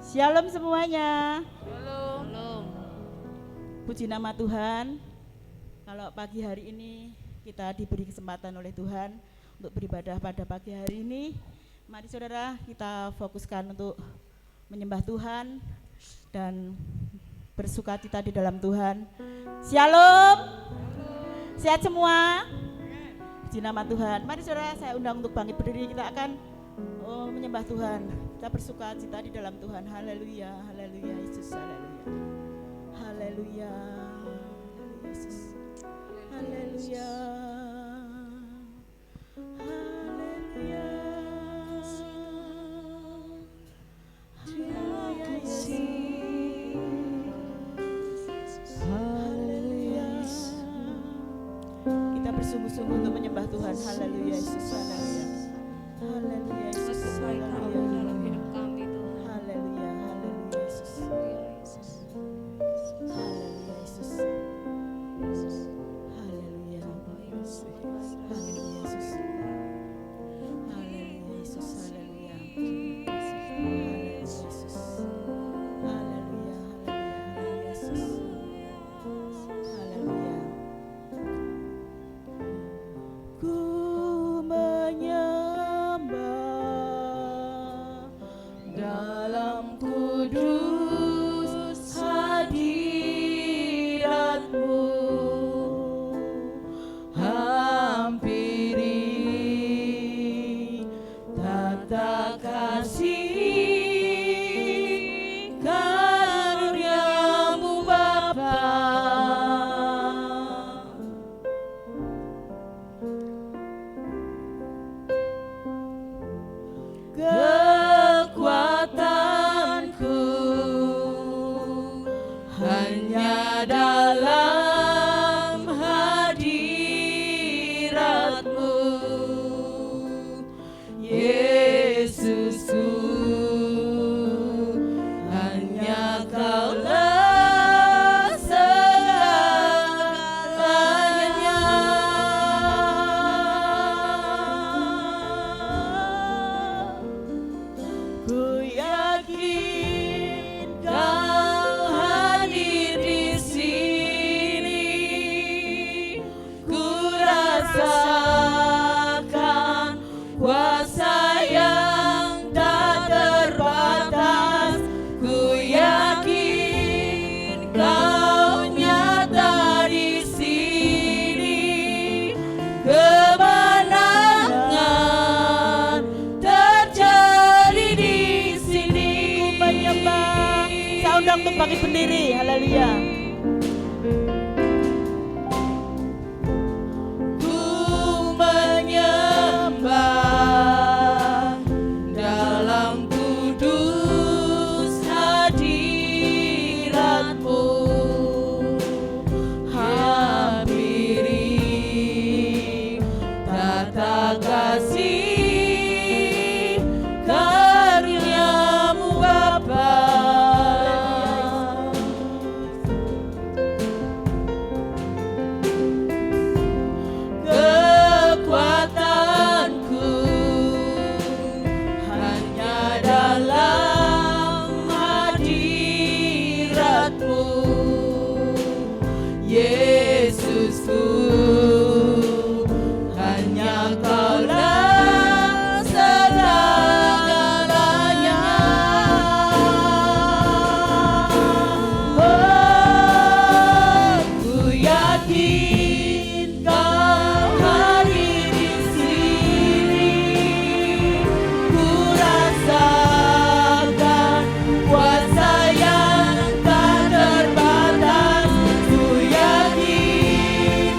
Shalom semuanya. Shalom. Puji nama Tuhan. Kalau pagi hari ini kita diberi kesempatan oleh Tuhan untuk beribadah pada pagi hari ini, mari saudara kita fokuskan untuk menyembah Tuhan dan bersukacita di dalam Tuhan. Shalom. Sehat semua. Puji nama Tuhan. Mari saudara, saya undang untuk bangkit berdiri. Kita akan menyembah Tuhan. Kita bersukacita di dalam Tuhan. Haleluya, haleluya Yesus, haleluya. Haleluya. Yesus. Haleluya. Haleluya. Haleluya. Kita bersungguh-sungguh untuk menyembah Tuhan. Haleluya Yesus, haleluya. Haleluya Yesus, haleluya. Dalam hidup kami Tuhan. Haleluya, haleluya Yesus. Haleluya Yesus. Haleluya. Haleluya Yesus. Haleluya Yesus. Haleluya Yesus. Haleluya. Haleluya Yesus. Haleluya, haleluya Yesus. Haleluya. Ku menyembah dalam kudus hadirat-Mu, hampiri tata kasih karunia-Mu Bapa. Kekuatanku hanya dalam hadirat-Mu, Yesusku, hanya Kaulah segalanya. Ku yakin Kau hadir di sini. Ku rasakan kuasa yang tak terbatas. Ku yakin Kau nyata di sini. Kemenangan terjadi di sini. Ku menyembah. Saya undang untuk bangkit berdiri. Haleluya. Ku menyembah dalam kudus hadirat-Mu, hampiri tata kasih karunia-Mu Bapa. Kekuatanku hanya dalam hadirat-Mu, Yesusku, hanya Kaulah segalanya. Oh, ku yakin Kau hadir di sini. Ku rasakan kuasa yang tak terbatas. Ku yakin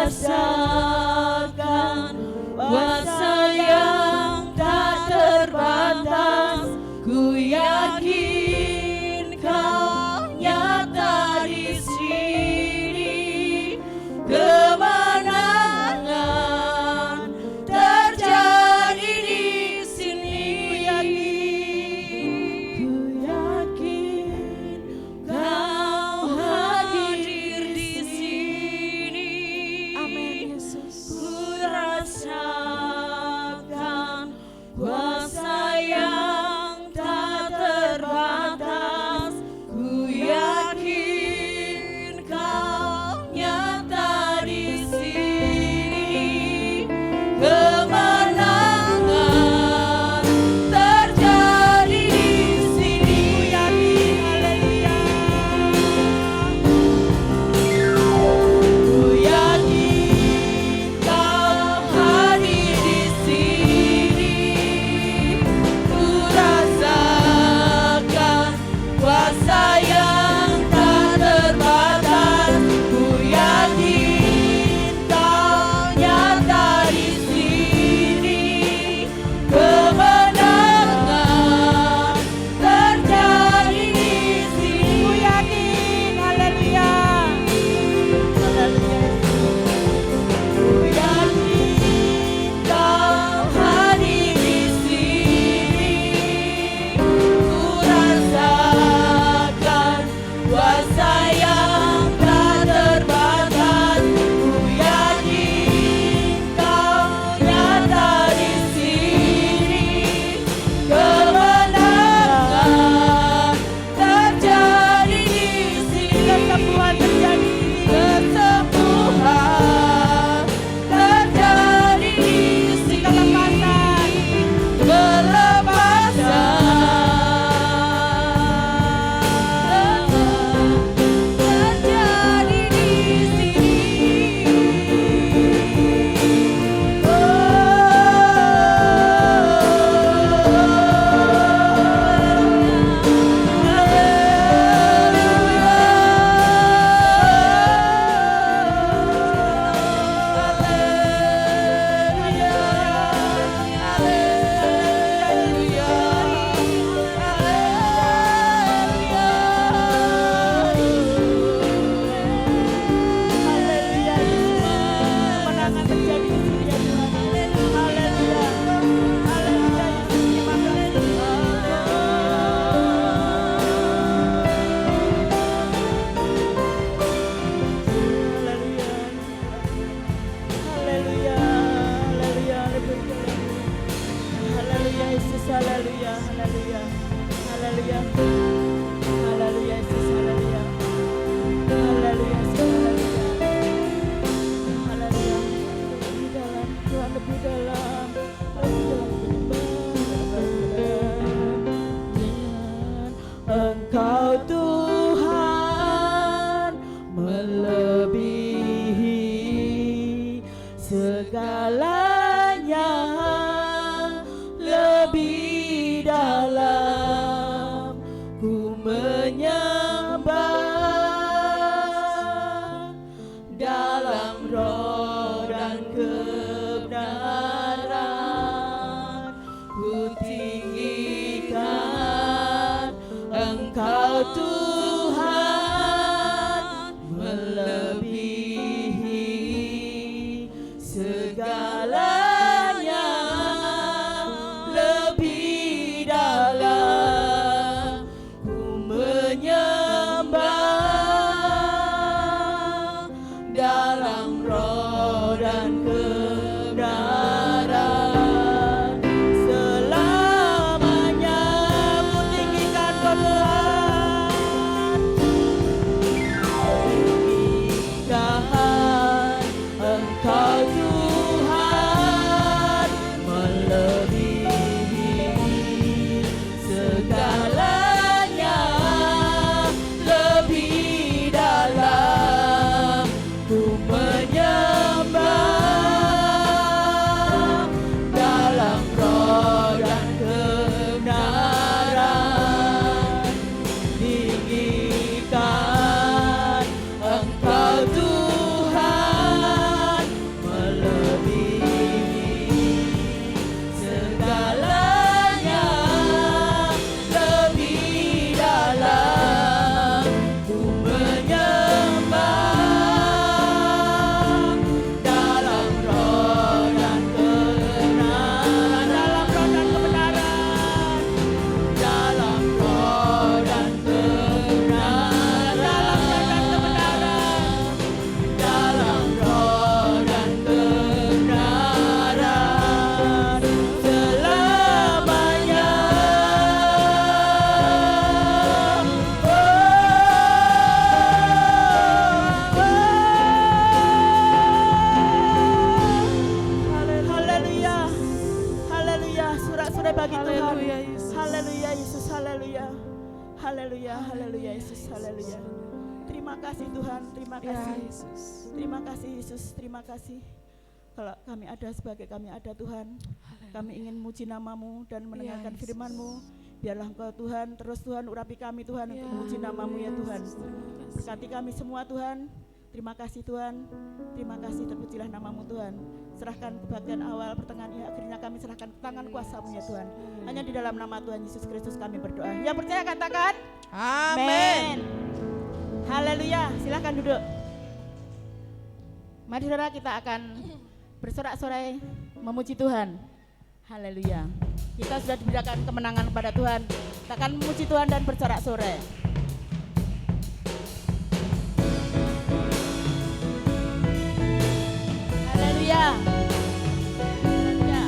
rasakan kuasa yang tak terbatas. Ku yakin Kau nyata di sini. Kemenangan terjadi di sini. Ku yakin Kau hadir di sini. Amin Yesus. Ku rasakan kuasa yang tak terbatas. Ku yakin Kau nyata di sini. Kemenangan terjadi di sini. Ku yakin Kau hadir di sini. Ku rasakan kuasa yang tak terbatas. Ku yakin Kau nyata di sini. Kemenangan terjadi di sini. Ku yakin, haleluya, haleluya. Ku yakin Kau hadir di sini. Ku rasakan kuasa yang tak terbatas. Ku yakin Kau nyata di sini. Kemenangan terjadi di sini. Kesembuhan terjadi. Kesembuhan terjadi di sini. Kelepasan terjadi di sini. Kemenangan terjadi di sini ya Tuhan. Haleluya. Haleluya Yesus, terima kasih. Haleluya. Haleluya. Haleluya. Haleluya Yesus, haleluya. Haleluya. Haleluya. Haleluya Yesus, haleluya. Haleluya Yesus, haleluya. Haleluya. Lebih dalam, Tuhan, lebih dalam, Engkau Tuhan melebihi segalanya, lebih dalam ku menyembah dalam roh dan kebenaran. Ku tinggikan Engkau Tuhan melebihi segalanya, lebih dalam ku menyembah dalam roh haleluya Yesus, haleluya. Terima kasih Tuhan, terima kasih Yesus. Terima kasih Yesus, terima kasih. Kalau kami ada sebagai kami ada Tuhan, kami ingin muji nama-Mu dan mendengarkan firman-Mu. Biarlah Engkau Tuhan, terus Tuhan urapi kami Tuhan untuk memuji nama-Mu ya Tuhan. Berkati kami semua Tuhan. Terima kasih Tuhan, terima kasih, terpujilah nama-Mu Tuhan. Serahkan kebahagiaan awal, pertengahan, ya akhirnya kami serahkan ke tangan kuasa-Mu ya Tuhan. Hanya di dalam nama Tuhan Yesus Kristus kami berdoa. Yang percaya katakan amin. Haleluya, silakan duduk. Mari saudara, kita akan bersorak-sorai memuji Tuhan. Haleluya. Kita sudah diberikan kemenangan kepada Tuhan. Kita akan memuji Tuhan dan bersorak-sorai. Haleluya. Haleluya.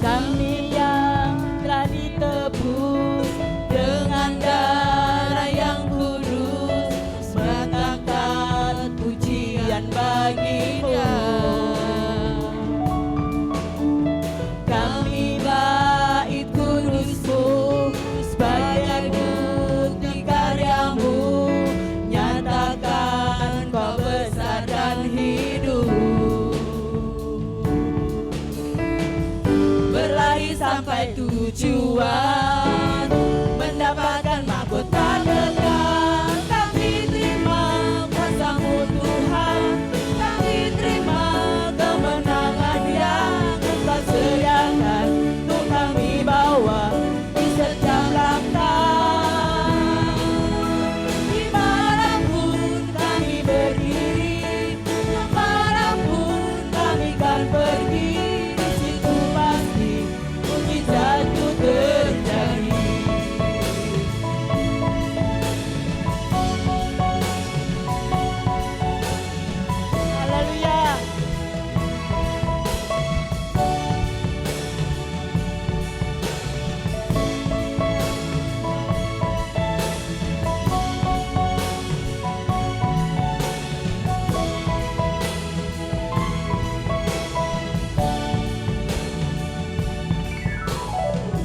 Kami yang telah ditebus dengan darah yang kudus, mengangkat pujian bagi-Mu. Kami bait kudus-Mu sebagai bukti karya-Mu, nyatakan Kau besar dan hidup. Berlari sampai tujuan, mendapatkan mahkota kekal. Kami terima kuasa-Mu Tuhan, kami terima kemenangan yang Engkau sediakan untuk kami bawa di setiap langkah. Dimanapun kami berdiri, kemanapun kami kan pergi, di situ pasti mujizat-Mu terjadi. Haleluya.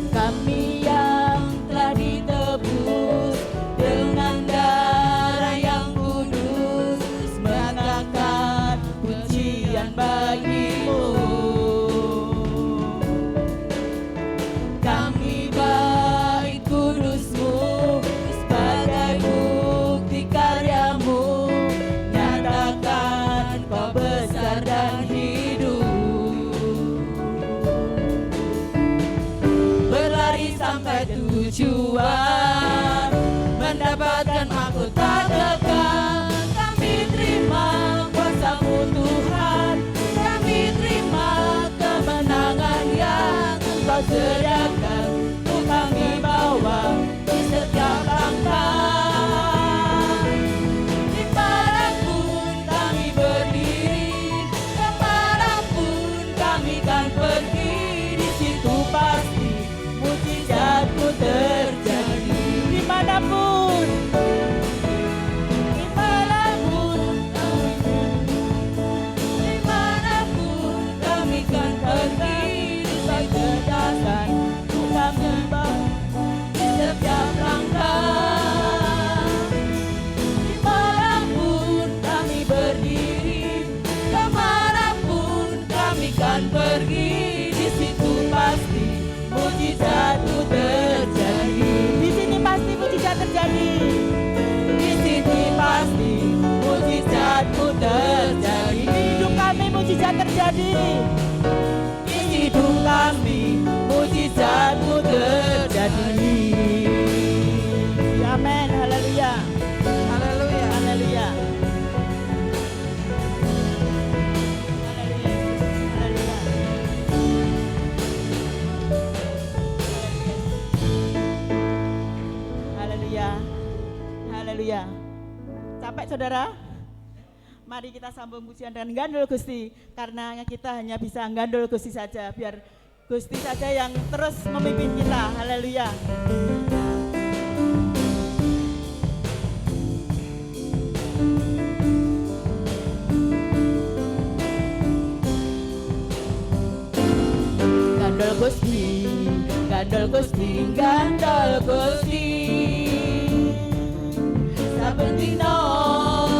Kami yang telah ditebus dengan darah yang kudus, mengangkat pujian bagi-Mu. Kami bait kudus-Mu sebagai bukti karya-Mu, nyatakan Kau besar dan hidup. Berlari sampai tujuan, mendapatkan mahkota kekal. Kami terima kuasa-Mu Tuhan, kami terima kemenangan yang Engkau sediakan untuk kami bawa di setiap langkah. Dimanapun kami berdiri, kemanapun kami kan pergi, di situ pasti mujizat-Mu terjadi. Dimanapun, dimanapun kami kan pergi, di kedasan untuk kami bawa di setiap langkah. Dimanapun kami berdiri, kemanapun kami kan pergi, di situ pasti mujizat-Mu terjadi. Di sini pasti mujizat terjadi. Di sini pasti mujizat-Mu terjadi. Di hidup kami mujizat terjadi. Di hidup kami mujizat-Mu terjadi. Amin. Haleluya. Haleluya. Haleluya. Haleluya. Haleluya. Capek saudara? Mari kita sambung pujian dan gandul Gusti, karena kita hanya bisa gandul Gusti saja, biar Gusti saja yang terus memimpin kita. Haleluya. Gandul Gusti, gandul Gusti, gandul Gusti. Saben dina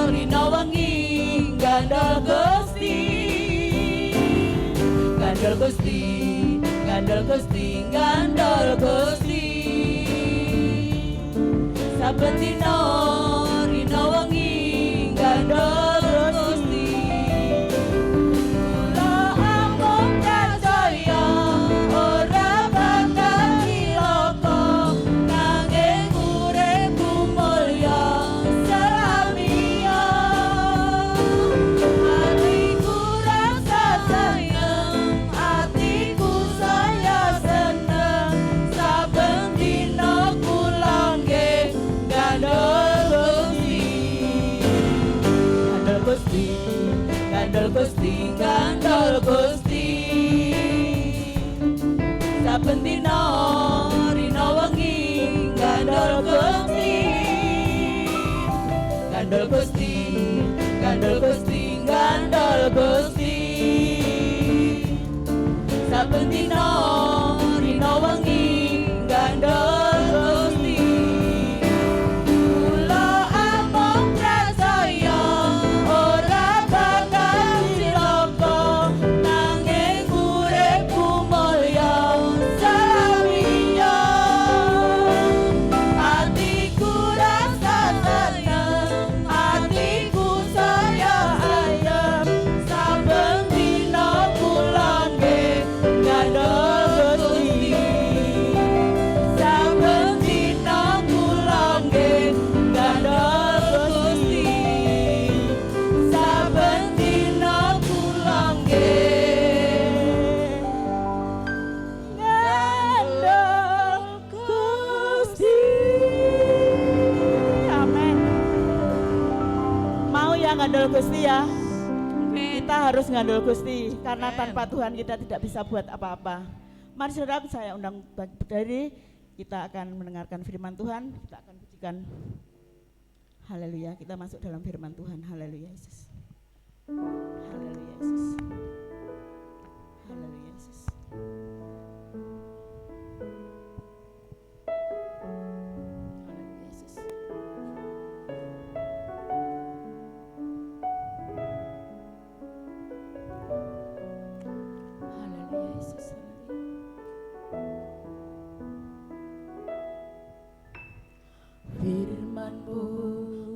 rina wengi gandul Gusti. Gandul Gusti, gandul Gusti, gandul Gusti. Saben dina rina wengi gandul Gusti. Kula amung percaya ora bakal cilaka, nanging uripku mulya selamiya. Hatiku rasa sayang, hatiku saya seneng, saben dina kula nggih gandul Gusti. Gandul Gusti, gandul Gusti. Saben dina rina wengi gandul Gusti. Gandul Gusti, gandul Gusti, gandul Gusti. Saben dina rina wengi gandul Gusti. Kula amung prasaya ora bakal cilaka, nanging uripku mulya selamiya. Hatiku rasa seneng, hatiku saya ayem, saben dina kula nggih gandul Gusti. Saben dina kula nggih gandul Gusti. Saben dina kula nggih gandul Gusti. Amin. Mau ya gandul Gusti ya? Kita harus gandul Gusti, karena tanpa Tuhan kita tidak bisa buat apa-apa. Mari saudara, saya undang berdiri, kita akan mendengarkan firman Tuhan, kita akan pujikan. Haleluya, kita masuk dalam firman Tuhan. Haleluya Yesus. Haleluya Yesus. Haleluya Yesus. Haleluya Yesus. Haleluya Yesus. Firman-Mu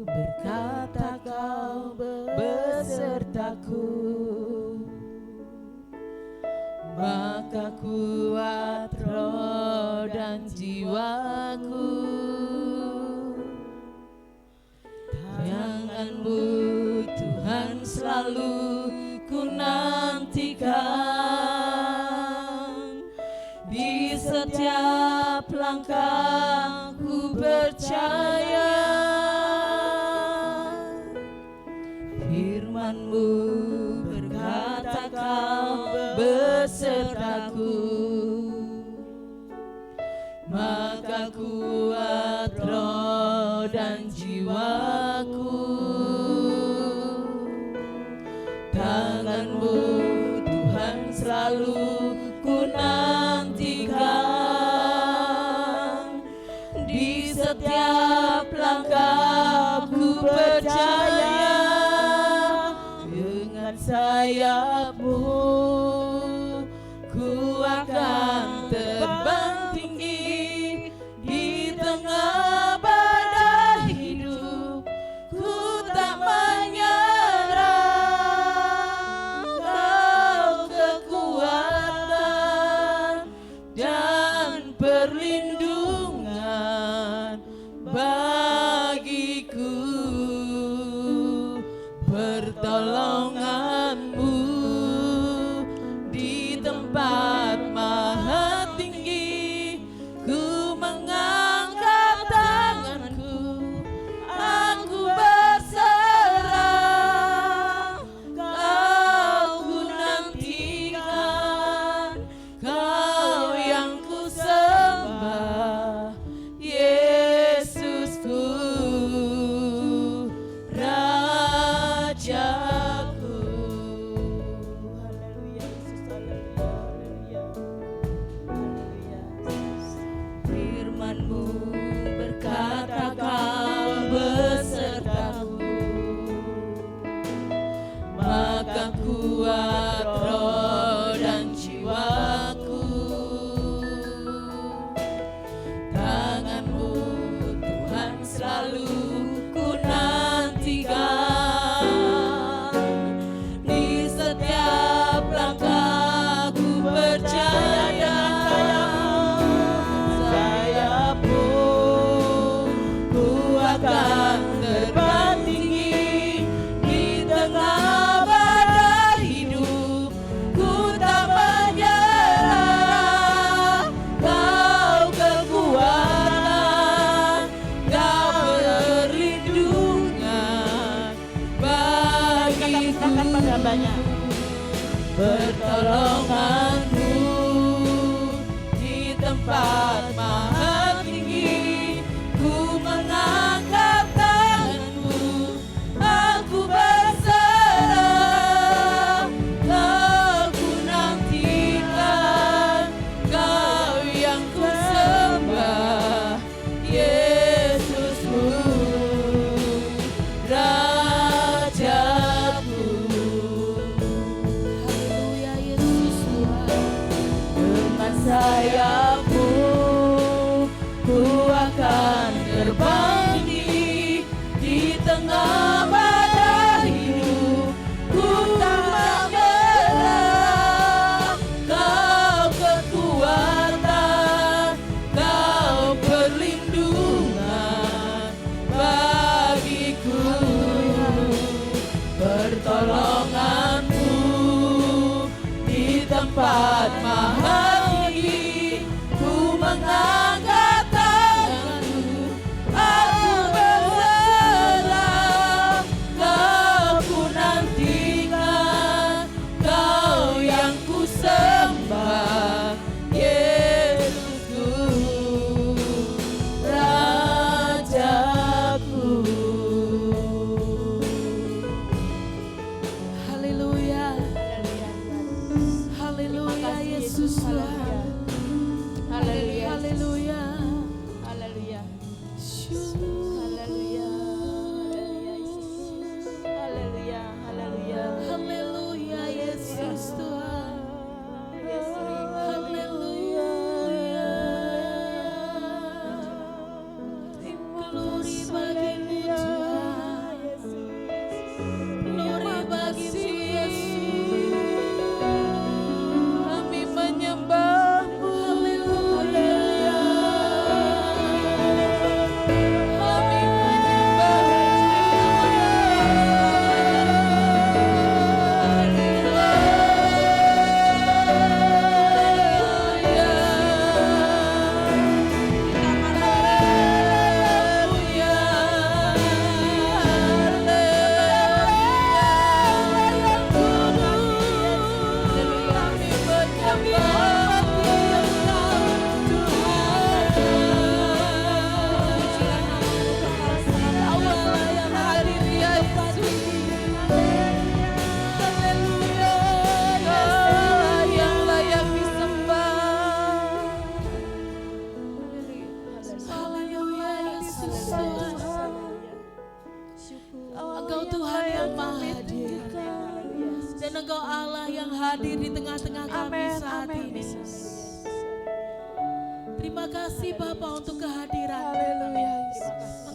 berkata Kau besertaku, maka kuat roh dan jiwaku. Tangan-Mu Tuhan selalu ku nantikan, di setiap langkahku percaya. Firman-Mu berkata Kau besertaku, maka kuat roh dan jiwaku. Tangan-Mu Tuhan selalu ku nantikan, di setiap langkahku percaya. Dengan sayap-Mu ku akan terbang tinggi, di tengah badai hidup ku tak menyerah. Kau kekuatan dan perlindungan bagiku, pertolongan-Mu di tempat maha tinggi. Ku mengangkat tanganku, aku berserah. semuanya. Pertolonganmu di tempat maha tinggi, ku mengangkat tanganmu, aku berserah. Aku nantikan Kau yang ku sembah, Yesusku, Rajaku. Haleluya Yesus Tuhan. Dengan sayapmu ku akan terbang tinggi di tengah badai hidup. Ku tak menyerah, Kau kekuatan, Kau perlindungan bagiku. Pertolonganmu di tempat maha tinggi, ku mengangkat tanganmu, aku berserah. Kau ku nantikan, Kau yang ku sembah, Yesusku, Rajaku. Haleluya, haleluya Yesus Tuhan. Haleluya. Haleluya. Haleluya. Syukur. Haleluya. Haleluya. Haleluya. Haleluya Yesus Tuhan. Haleluya. Glory bagimu Tuhan. Glory bagimu Yesus. Kami menyembahmu. Haleluya. Kami Engkau Tuhan yang maha hadir, dan Engkau Allah yang hadir di tengah-tengah kami saat ini. Terima kasih Bapa untuk kehadiran.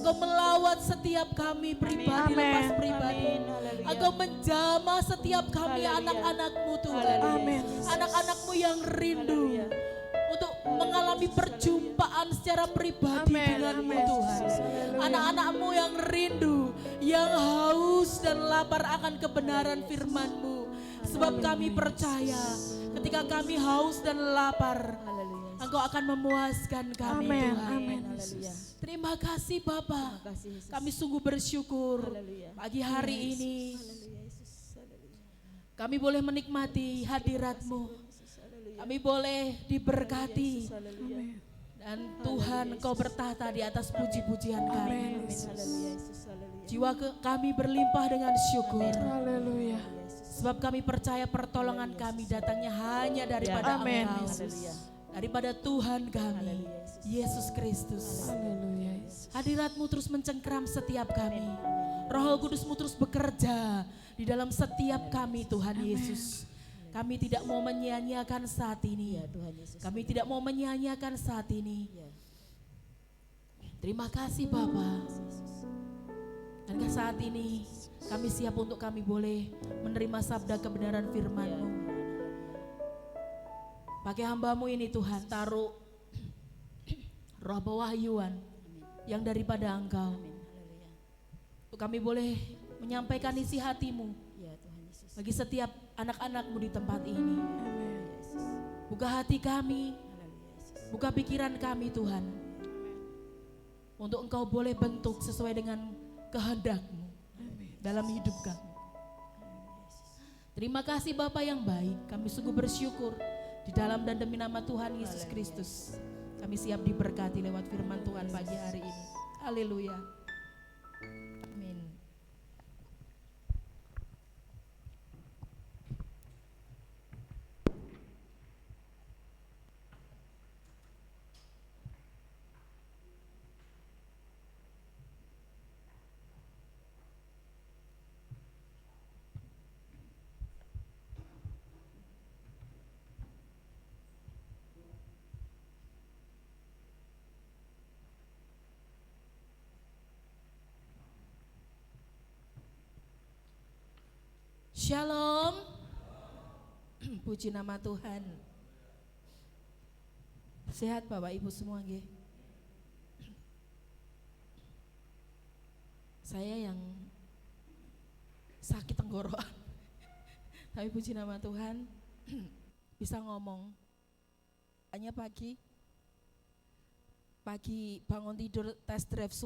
Engkau melawat setiap kami pribadi lepas pribadi. Engkau menjamah setiap kami anak-anak-Mu Tuhan. Anak-anak-Mu yang rindu untuk mengalami perjumpaan secara pribadi dengan-Mu Tuhan. Anak-anak-Mu yang rindu, yang haus dan lapar akan kebenaran firman-Mu. Sebab kami percaya ketika kami haus dan lapar, Engkau akan memuaskan kami Tuhan. Terima kasih Bapa. Kami sungguh bersyukur pagi hari ini kami boleh menikmati hadirat-Mu. Kami boleh diberkati. Dan Tuhan Engkau bertahta di atas puji-pujian kami. Jiwa kami berlimpah dengan syukur. Sebab kami percaya pertolongan kami datangnya hanya daripada Engkau. Daripada Tuhan kami, Yesus Kristus. Hadirat-Mu terus mencengkeram setiap kami. Roh Kudus-Mu terus bekerja di dalam setiap kami Tuhan Yesus. Kami tidak mau menyia-nyiakan saat ini. Kami tidak mau menyia-nyiakan saat ini. Terima kasih Bapa. Dan saat ini kami siap untuk kami boleh menerima sabda kebenaran firman-Mu. Pakai hamba-Mu ini Tuhan, taruh roh pewahyuan yang daripada Engkau. Untuk kami boleh menyampaikan isi hati-Mu bagi setiap anak-anak-Mu di tempat ini. Buka hati kami, buka pikiran kami Tuhan. Untuk Engkau boleh bentuk sesuai dengan kehendak-Mu dalam hidup kami. Terima kasih Bapa yang baik, kami sungguh bersyukur di dalam dan demi nama Tuhan Yesus Kristus. Kami siap diberkati lewat firman Tuhan pagi hari ini. Haleluya. Amin. Shalom. Puji nama Tuhan. Sehat Bapak Ibu semua nggih? Saya yang sakit tenggorokan. Tapi puji nama Tuhan bisa ngomong. Hanya pagi bangun tidur tes drive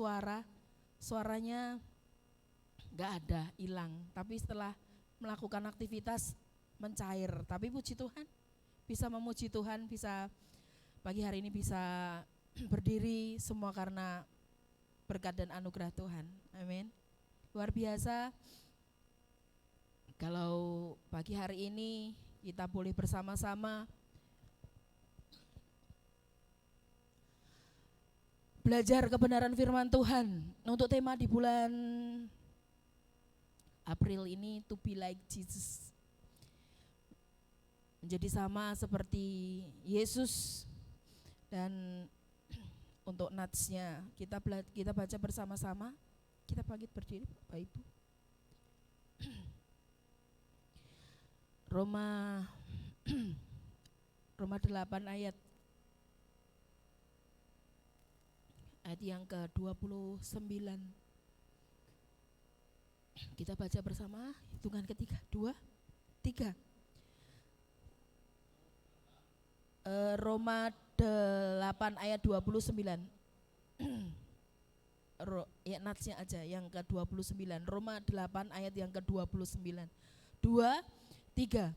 suaranya nggak ada, hilang. Tapi setelah melakukan aktivitas mencair, tapi puji Tuhan bisa memuji Tuhan, bisa pagi hari ini bisa berdiri semua karena berkat dan anugerah Tuhan. Amin. Luar biasa kalau pagi hari ini kita boleh bersama-sama belajar kebenaran firman Tuhan. Untuk tema di bulan April ini, to be like Jesus, menjadi sama seperti Yesus. Dan untuk natsnya kita baca bersama-sama. Kita bangkit berdiri Bapak Ibu. Roma 8 ayat yang ke-29. Kita baca bersama, hitungan ketiga, 2, 3. Roma 8 ayat 29. Ya natsnya aja yang ke-29. Roma 8 ayat yang ke-29. 2, 3.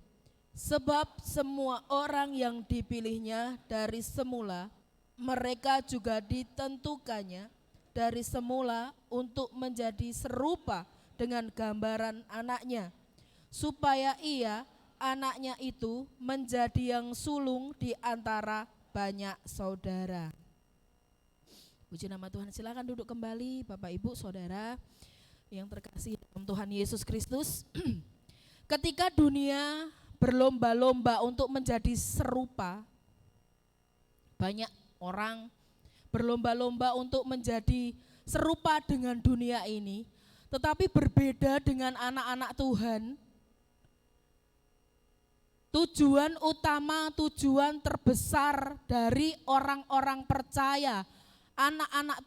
Sebab semua orang yang dipilihnya dari semula, mereka juga ditentukannya dari semula untuk menjadi serupa dengan gambaran anaknya, supaya ia, anaknya itu, menjadi yang sulung di antara banyak saudara. Puji nama Tuhan. Silakan duduk kembali Bapak Ibu Saudara yang terkasih dalam Tuhan Yesus Kristus. Ketika dunia berlomba-lomba untuk menjadi serupa, banyak orang berlomba-lomba untuk menjadi serupa dengan dunia ini. Tetapi berbeda dengan anak-anak Tuhan, tujuan utama, tujuan terbesar dari orang-orang percaya, anak-anak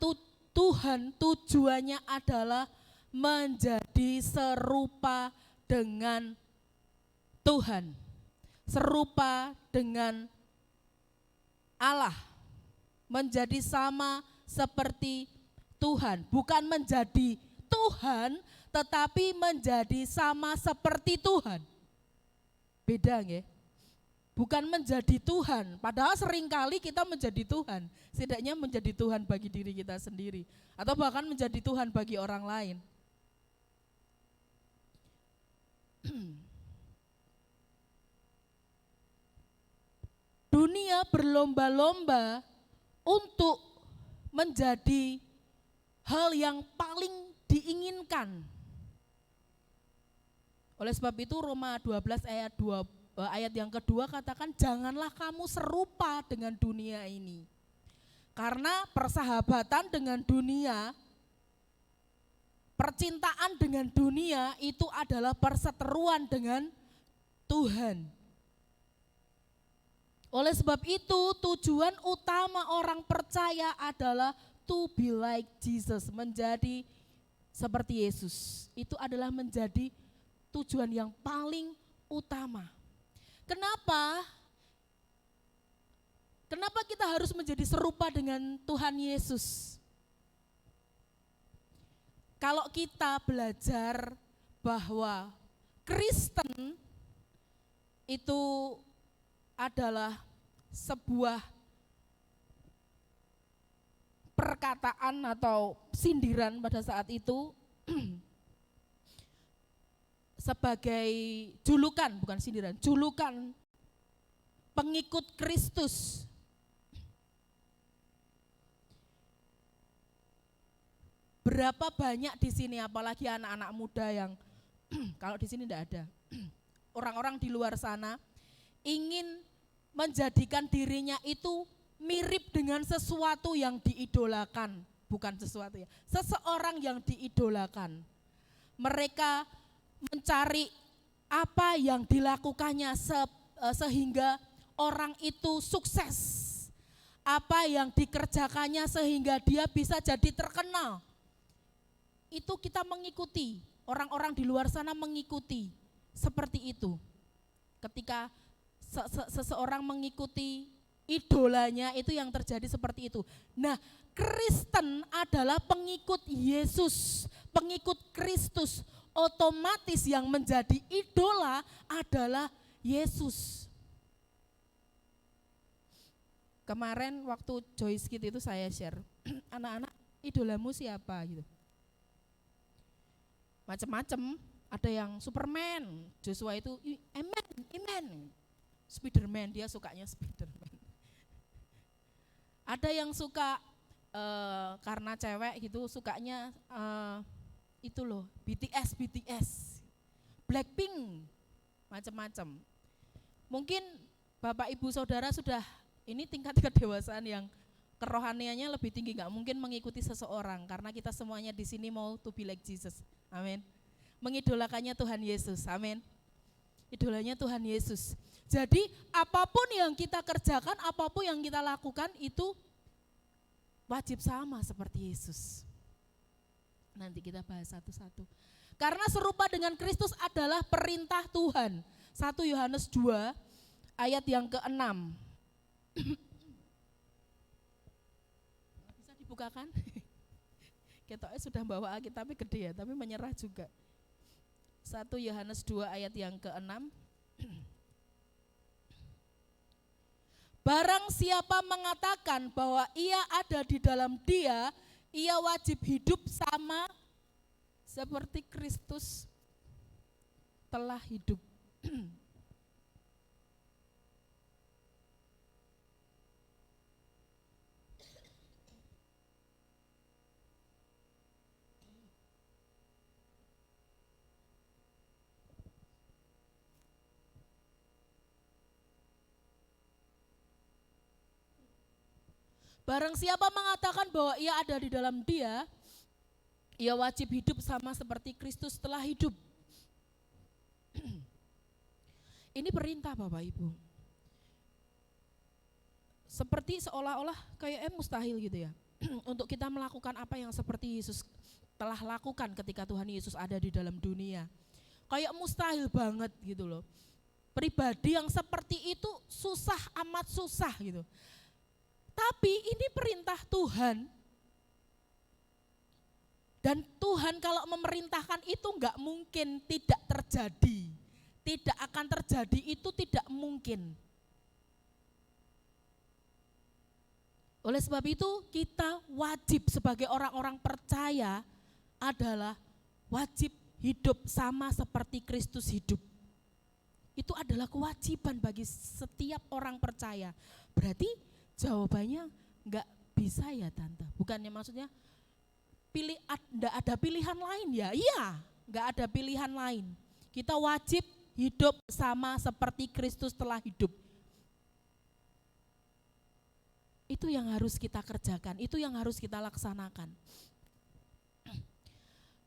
Tuhan, tujuannya adalah menjadi serupa dengan Tuhan, serupa dengan Allah, menjadi sama seperti Tuhan, bukan menjadi Tuhan, tetapi menjadi sama seperti Tuhan. Beda nggih? Bukan menjadi Tuhan, padahal seringkali kita menjadi Tuhan. Setidaknya menjadi Tuhan bagi diri kita sendiri, atau bahkan menjadi Tuhan bagi orang lain. Dunia berlomba-lomba untuk menjadi hal yang paling diinginkan. Oleh sebab itu Roma 12 ayat yang kedua katakan, janganlah kamu serupa dengan dunia ini. Karena persahabatan dengan dunia, percintaan dengan dunia itu adalah perseteruan dengan Tuhan. Oleh sebab itu tujuan utama orang percaya adalah to be like Jesus, menjadi seperti Yesus. Itu adalah menjadi tujuan yang paling utama. Kenapa? Kenapa kita harus menjadi serupa dengan Tuhan Yesus? Kalau kita belajar bahwa Kristen itu adalah sebuah perkataan atau sindiran pada saat itu sebagai julukan, bukan sindiran, julukan pengikut Kristus. Berapa banyak di sini, apalagi anak-anak muda yang kalau di sini tidak ada, orang-orang di luar sana ingin menjadikan dirinya itu mirip dengan sesuatu yang diidolakan, bukan sesuatu ya, seseorang yang diidolakan. Mereka mencari apa yang dilakukannya sehingga orang itu sukses, apa yang dikerjakannya sehingga dia bisa jadi terkenal. Itu kita mengikuti, orang-orang di luar sana mengikuti seperti itu. Ketika seseorang mengikuti idolanya, itu yang terjadi seperti itu. Nah, Kristen adalah pengikut Yesus, pengikut Kristus. Otomatis yang menjadi idola adalah Yesus. Kemarin waktu Joyce Kid itu saya share, anak-anak idolamu siapa gitu. Macam-macam, ada yang Superman, Joshua itu Amen, Spiderman, dia sukanya Spiderman. Ada yang suka karena cewek gitu sukanya itu loh, BTS, Blackpink, macam-macam. Mungkin Bapak Ibu Saudara sudah ini tingkat kedewasaan yang kerohaniannya lebih tinggi, nggak mungkin mengikuti seseorang karena kita semuanya di sini mau to be like Jesus. Amin. Mengidolakannya Tuhan Yesus. Amin. Idolanya Tuhan Yesus. Jadi apapun yang kita kerjakan, apapun yang kita lakukan itu wajib sama seperti Yesus. Nanti kita bahas satu-satu. Karena serupa dengan Kristus adalah perintah Tuhan. 1 Yohanes 2 ayat yang ke-6. Bisa dibukakan? Ketoknya sudah bawa Alkitabnya gede ya, tapi menyerah juga. 1 Yohanes 2 ayat yang ke-6. Barang siapa mengatakan bahwa ia ada di dalam Dia, ia wajib hidup sama seperti Kristus telah hidup. Barang siapa mengatakan bahwa ia ada di dalam Dia, ia wajib hidup sama seperti Kristus telah hidup. Ini perintah Bapak Ibu. Seperti seolah-olah kayak mustahil gitu ya. Untuk kita melakukan apa yang seperti Yesus telah lakukan ketika Tuhan Yesus ada di dalam dunia. Kayak mustahil banget gitu loh. Pribadi yang seperti itu susah, amat susah gitu. Tapi ini perintah Tuhan. Dan Tuhan kalau memerintahkan itu enggak mungkin tidak terjadi. Tidak akan terjadi, itu tidak mungkin. Oleh sebab itu kita wajib sebagai orang-orang percaya adalah wajib hidup sama seperti Kristus hidup. Itu adalah kewajiban bagi setiap orang percaya. Berarti jawabannya enggak bisa ya Tante. Bukannya maksudnya enggak ada pilihan lain ya? Iya, enggak ada pilihan lain. Kita wajib hidup sama seperti Kristus telah hidup. Itu yang harus kita kerjakan, itu yang harus kita laksanakan.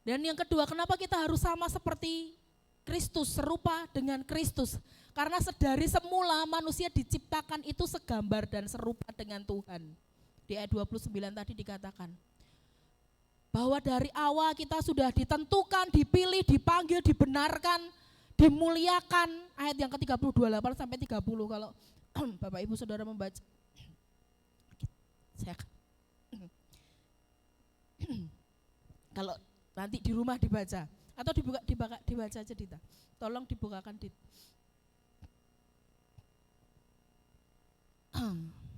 Dan yang kedua, kenapa kita harus sama seperti Kristus, serupa dengan Kristus? Karena sedari semula manusia diciptakan itu segambar dan serupa dengan Tuhan. Di ayat 29 tadi dikatakan, bahwa dari awal kita sudah ditentukan, dipilih, dipanggil, dibenarkan, dimuliakan. Ayat yang ke-30, 28 sampai 30 kalau Bapak Ibu Saudara membaca. Kalau nanti di rumah dibaca atau dibaca aja Dita. Tolong dibukakan Dit.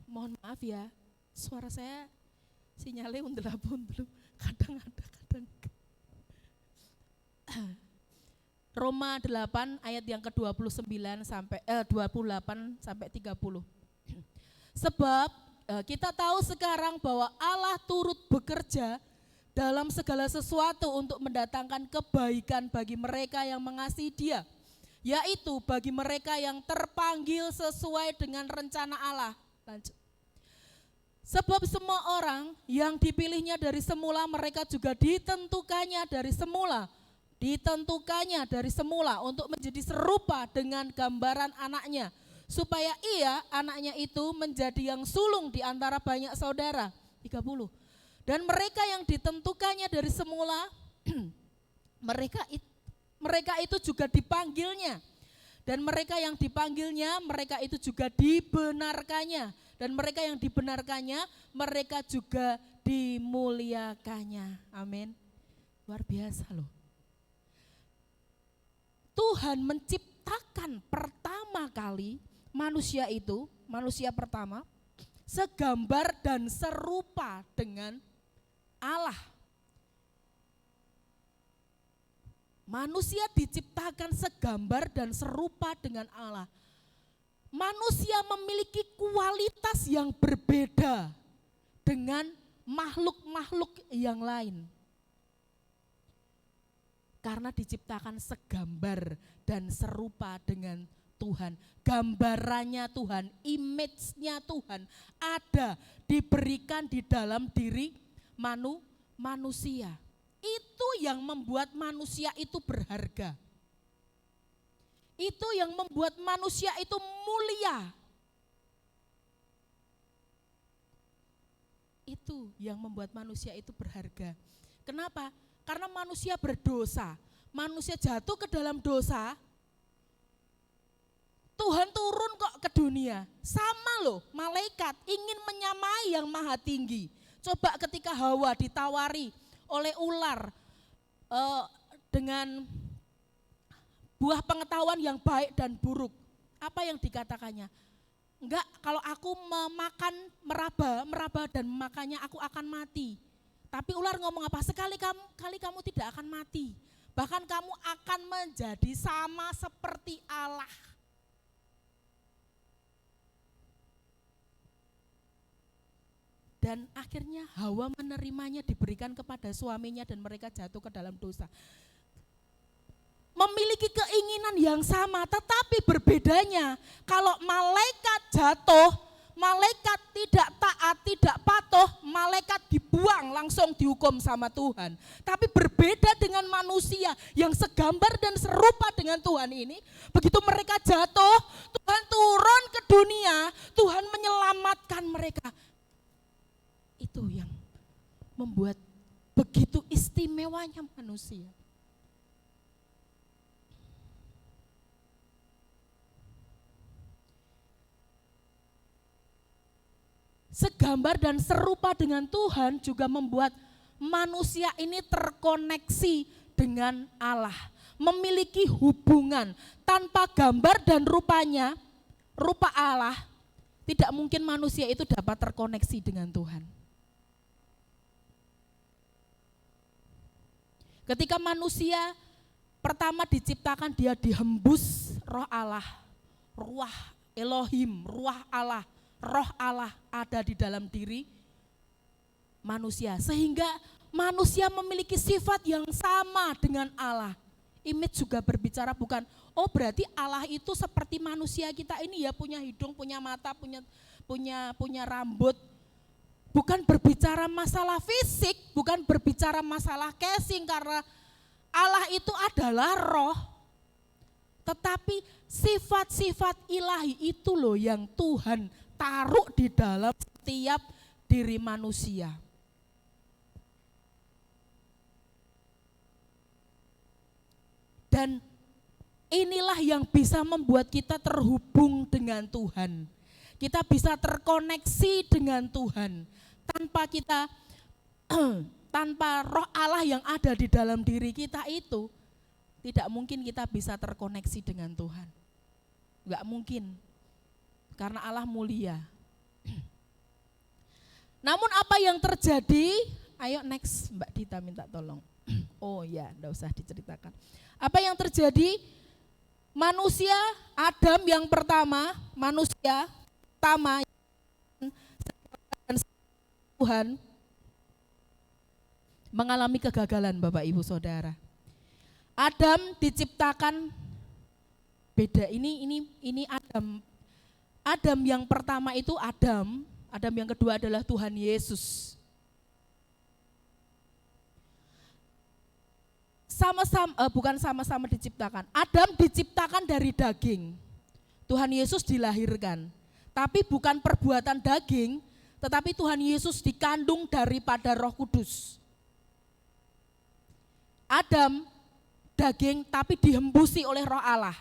Mohon maaf ya, suara saya sinyalnya undel-undel, kadang ada, kadang enggak. Roma 8 ayat yang ke-29 sampai 28 sampai 30. Sebab kita tahu sekarang bahwa Allah turut bekerja dalam segala sesuatu untuk mendatangkan kebaikan bagi mereka yang mengasihi Dia, yaitu bagi mereka yang terpanggil sesuai dengan rencana Allah. Lanjut. Sebab semua orang yang dipilihnya dari semula, mereka juga ditentukannya dari semula untuk menjadi serupa dengan gambaran anaknya, supaya anaknya itu menjadi yang sulung di antara banyak saudara. 30. Dan mereka yang ditentukannya dari semula, mereka itu juga dipanggilnya. Dan mereka yang dipanggilnya, mereka itu juga dibenarkannya. Dan mereka yang dibenarkannya, mereka juga dimuliakannya. Amin. Luar biasa loh. Tuhan menciptakan pertama kali manusia itu, manusia pertama, segambar dan serupa dengan Allah. Manusia diciptakan segambar dan serupa dengan Allah. Manusia memiliki kualitas yang berbeda dengan makhluk-makhluk yang lain. Karena diciptakan segambar dan serupa dengan Tuhan. Gambarannya Tuhan, image-nya Tuhan ada, diberikan di dalam diri manusia. Itu yang membuat manusia itu berharga. Itu yang membuat manusia itu mulia. Itu yang membuat manusia itu berharga. Kenapa? Karena manusia berdosa. Manusia jatuh ke dalam dosa. Tuhan turun kok ke dunia. Sama loh, malaikat ingin menyamai yang maha tinggi. Coba ketika Hawa ditawari oleh ular dengan buah pengetahuan yang baik dan buruk. Apa yang dikatakannya? Enggak, kalau aku memakan meraba dan memakannya aku akan mati. Tapi ular ngomong apa? Sekali kamu tidak akan mati. Bahkan kamu akan menjadi sama seperti Allah. Dan akhirnya Hawa menerimanya, diberikan kepada suaminya dan mereka jatuh ke dalam dosa. Memiliki keinginan yang sama, tetapi berbedanya kalau malaikat jatuh, malaikat tidak taat, tidak patuh, malaikat dibuang, langsung dihukum sama Tuhan. Tapi berbeda dengan manusia yang segambar dan serupa dengan Tuhan ini, begitu mereka jatuh, Tuhan turun ke dunia, Tuhan menyelamatkan mereka. Itu yang membuat begitu istimewanya manusia. Segambar dan serupa dengan Tuhan juga membuat manusia ini terkoneksi dengan Allah, memiliki hubungan. Tanpa gambar dan rupanya, rupa Allah, tidak mungkin manusia itu dapat terkoneksi dengan Tuhan. Ketika manusia pertama diciptakan, dia dihembus roh Allah, ruah Elohim, ruah Allah, roh Allah ada di dalam diri manusia. Sehingga manusia memiliki sifat yang sama dengan Allah. Image juga berbicara bukan, oh berarti Allah itu seperti manusia kita ini ya, punya hidung, punya mata, punya rambut. Bukan berbicara masalah fisik, bukan berbicara masalah casing, karena Allah itu adalah roh. Tetapi sifat-sifat ilahi itu loh yang Tuhan taruh di dalam setiap diri manusia. Dan inilah yang bisa membuat kita terhubung dengan Tuhan. Kita bisa terkoneksi dengan Tuhan. Tanpa roh Allah yang ada di dalam diri kita itu, tidak mungkin kita bisa terkoneksi dengan Tuhan. Enggak mungkin. Karena Allah mulia. Namun apa yang terjadi? Ayo next, Mbak Dita minta tolong. Oh ya, enggak usah diceritakan. Apa yang terjadi? Manusia Adam yang pertama, manusia pertama Tuhan mengalami kegagalan, Bapak Ibu Saudara. Adam diciptakan beda. Ini Adam. Adam yang pertama itu Adam yang kedua adalah Tuhan Yesus. Bukan sama-sama diciptakan. Adam diciptakan dari daging. Tuhan Yesus dilahirkan. Tapi bukan perbuatan daging, tetapi Tuhan Yesus dikandung daripada Roh Kudus. Adam daging tapi dihembusi oleh Roh Allah.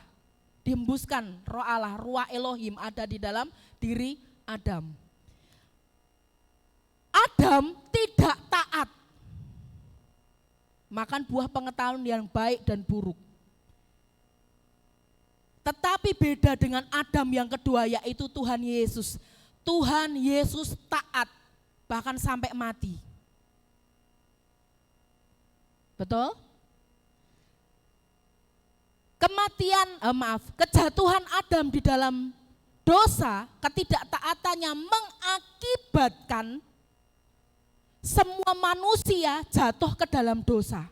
Dihembuskan Roh Allah, Ruah Elohim ada di dalam diri Adam. Adam tidak taat makan buah pengetahuan yang baik dan buruk. Tetapi beda dengan Adam yang kedua, yaitu Tuhan Yesus. Tuhan Yesus taat bahkan sampai mati. Betul? Kejatuhan Adam di dalam dosa, ketidaktaatannya mengakibatkan semua manusia jatuh ke dalam dosa.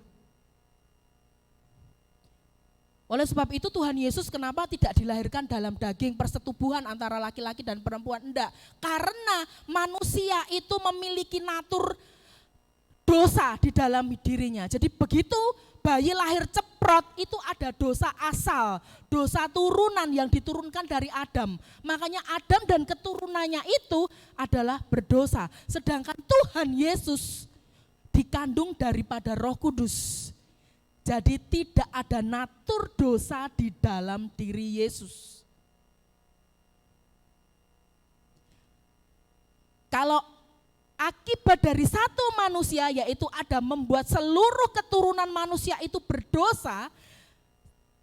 Oleh sebab itu Tuhan Yesus kenapa tidak dilahirkan dalam daging persetubuhan antara laki-laki dan perempuan? Enggak, karena manusia itu memiliki natur dosa di dalam dirinya. Jadi begitu bayi lahir ceprot itu ada dosa asal, dosa turunan yang diturunkan dari Adam. Makanya Adam dan keturunannya itu adalah berdosa. Sedangkan Tuhan Yesus dikandung daripada Roh Kudus. Jadi tidak ada natur dosa di dalam diri Yesus. Kalau akibat dari satu manusia yaitu Adam membuat seluruh keturunan manusia itu berdosa,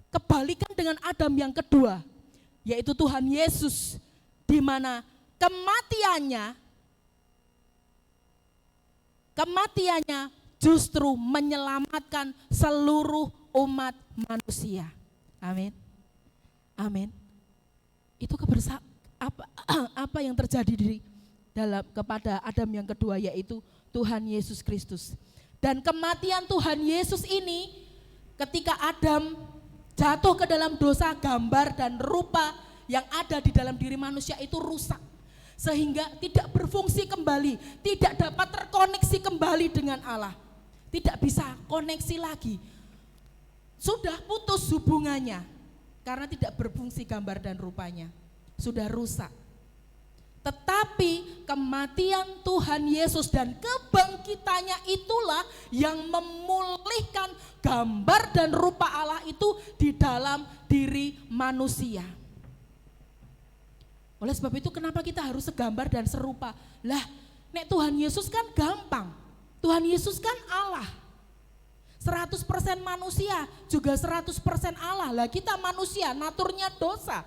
kebalikan dengan Adam yang kedua yaitu Tuhan Yesus, di mana kematiannya justru menyelamatkan seluruh umat manusia. Amin. Amin. Itu apa yang terjadi kepada Adam yang kedua yaitu Tuhan Yesus Kristus. Dan kematian Tuhan Yesus ini ketika Adam jatuh ke dalam dosa, gambar dan rupa yang ada di dalam diri manusia itu rusak. Sehingga tidak berfungsi kembali, tidak dapat terkoneksi kembali dengan Allah. Tidak bisa koneksi lagi. Sudah putus hubungannya karena tidak berfungsi gambar dan rupanya. Sudah rusak. Tetapi kematian Tuhan Yesus dan kebangkitannya itulah yang memulihkan gambar dan rupa Allah itu di dalam diri manusia. Oleh sebab itu kenapa kita harus segambar dan serupa? Lah, nek Tuhan Yesus kan gampang. Tuhan Yesus kan Allah. 100% manusia juga 100% Allah. Lah kita manusia, naturnya dosa.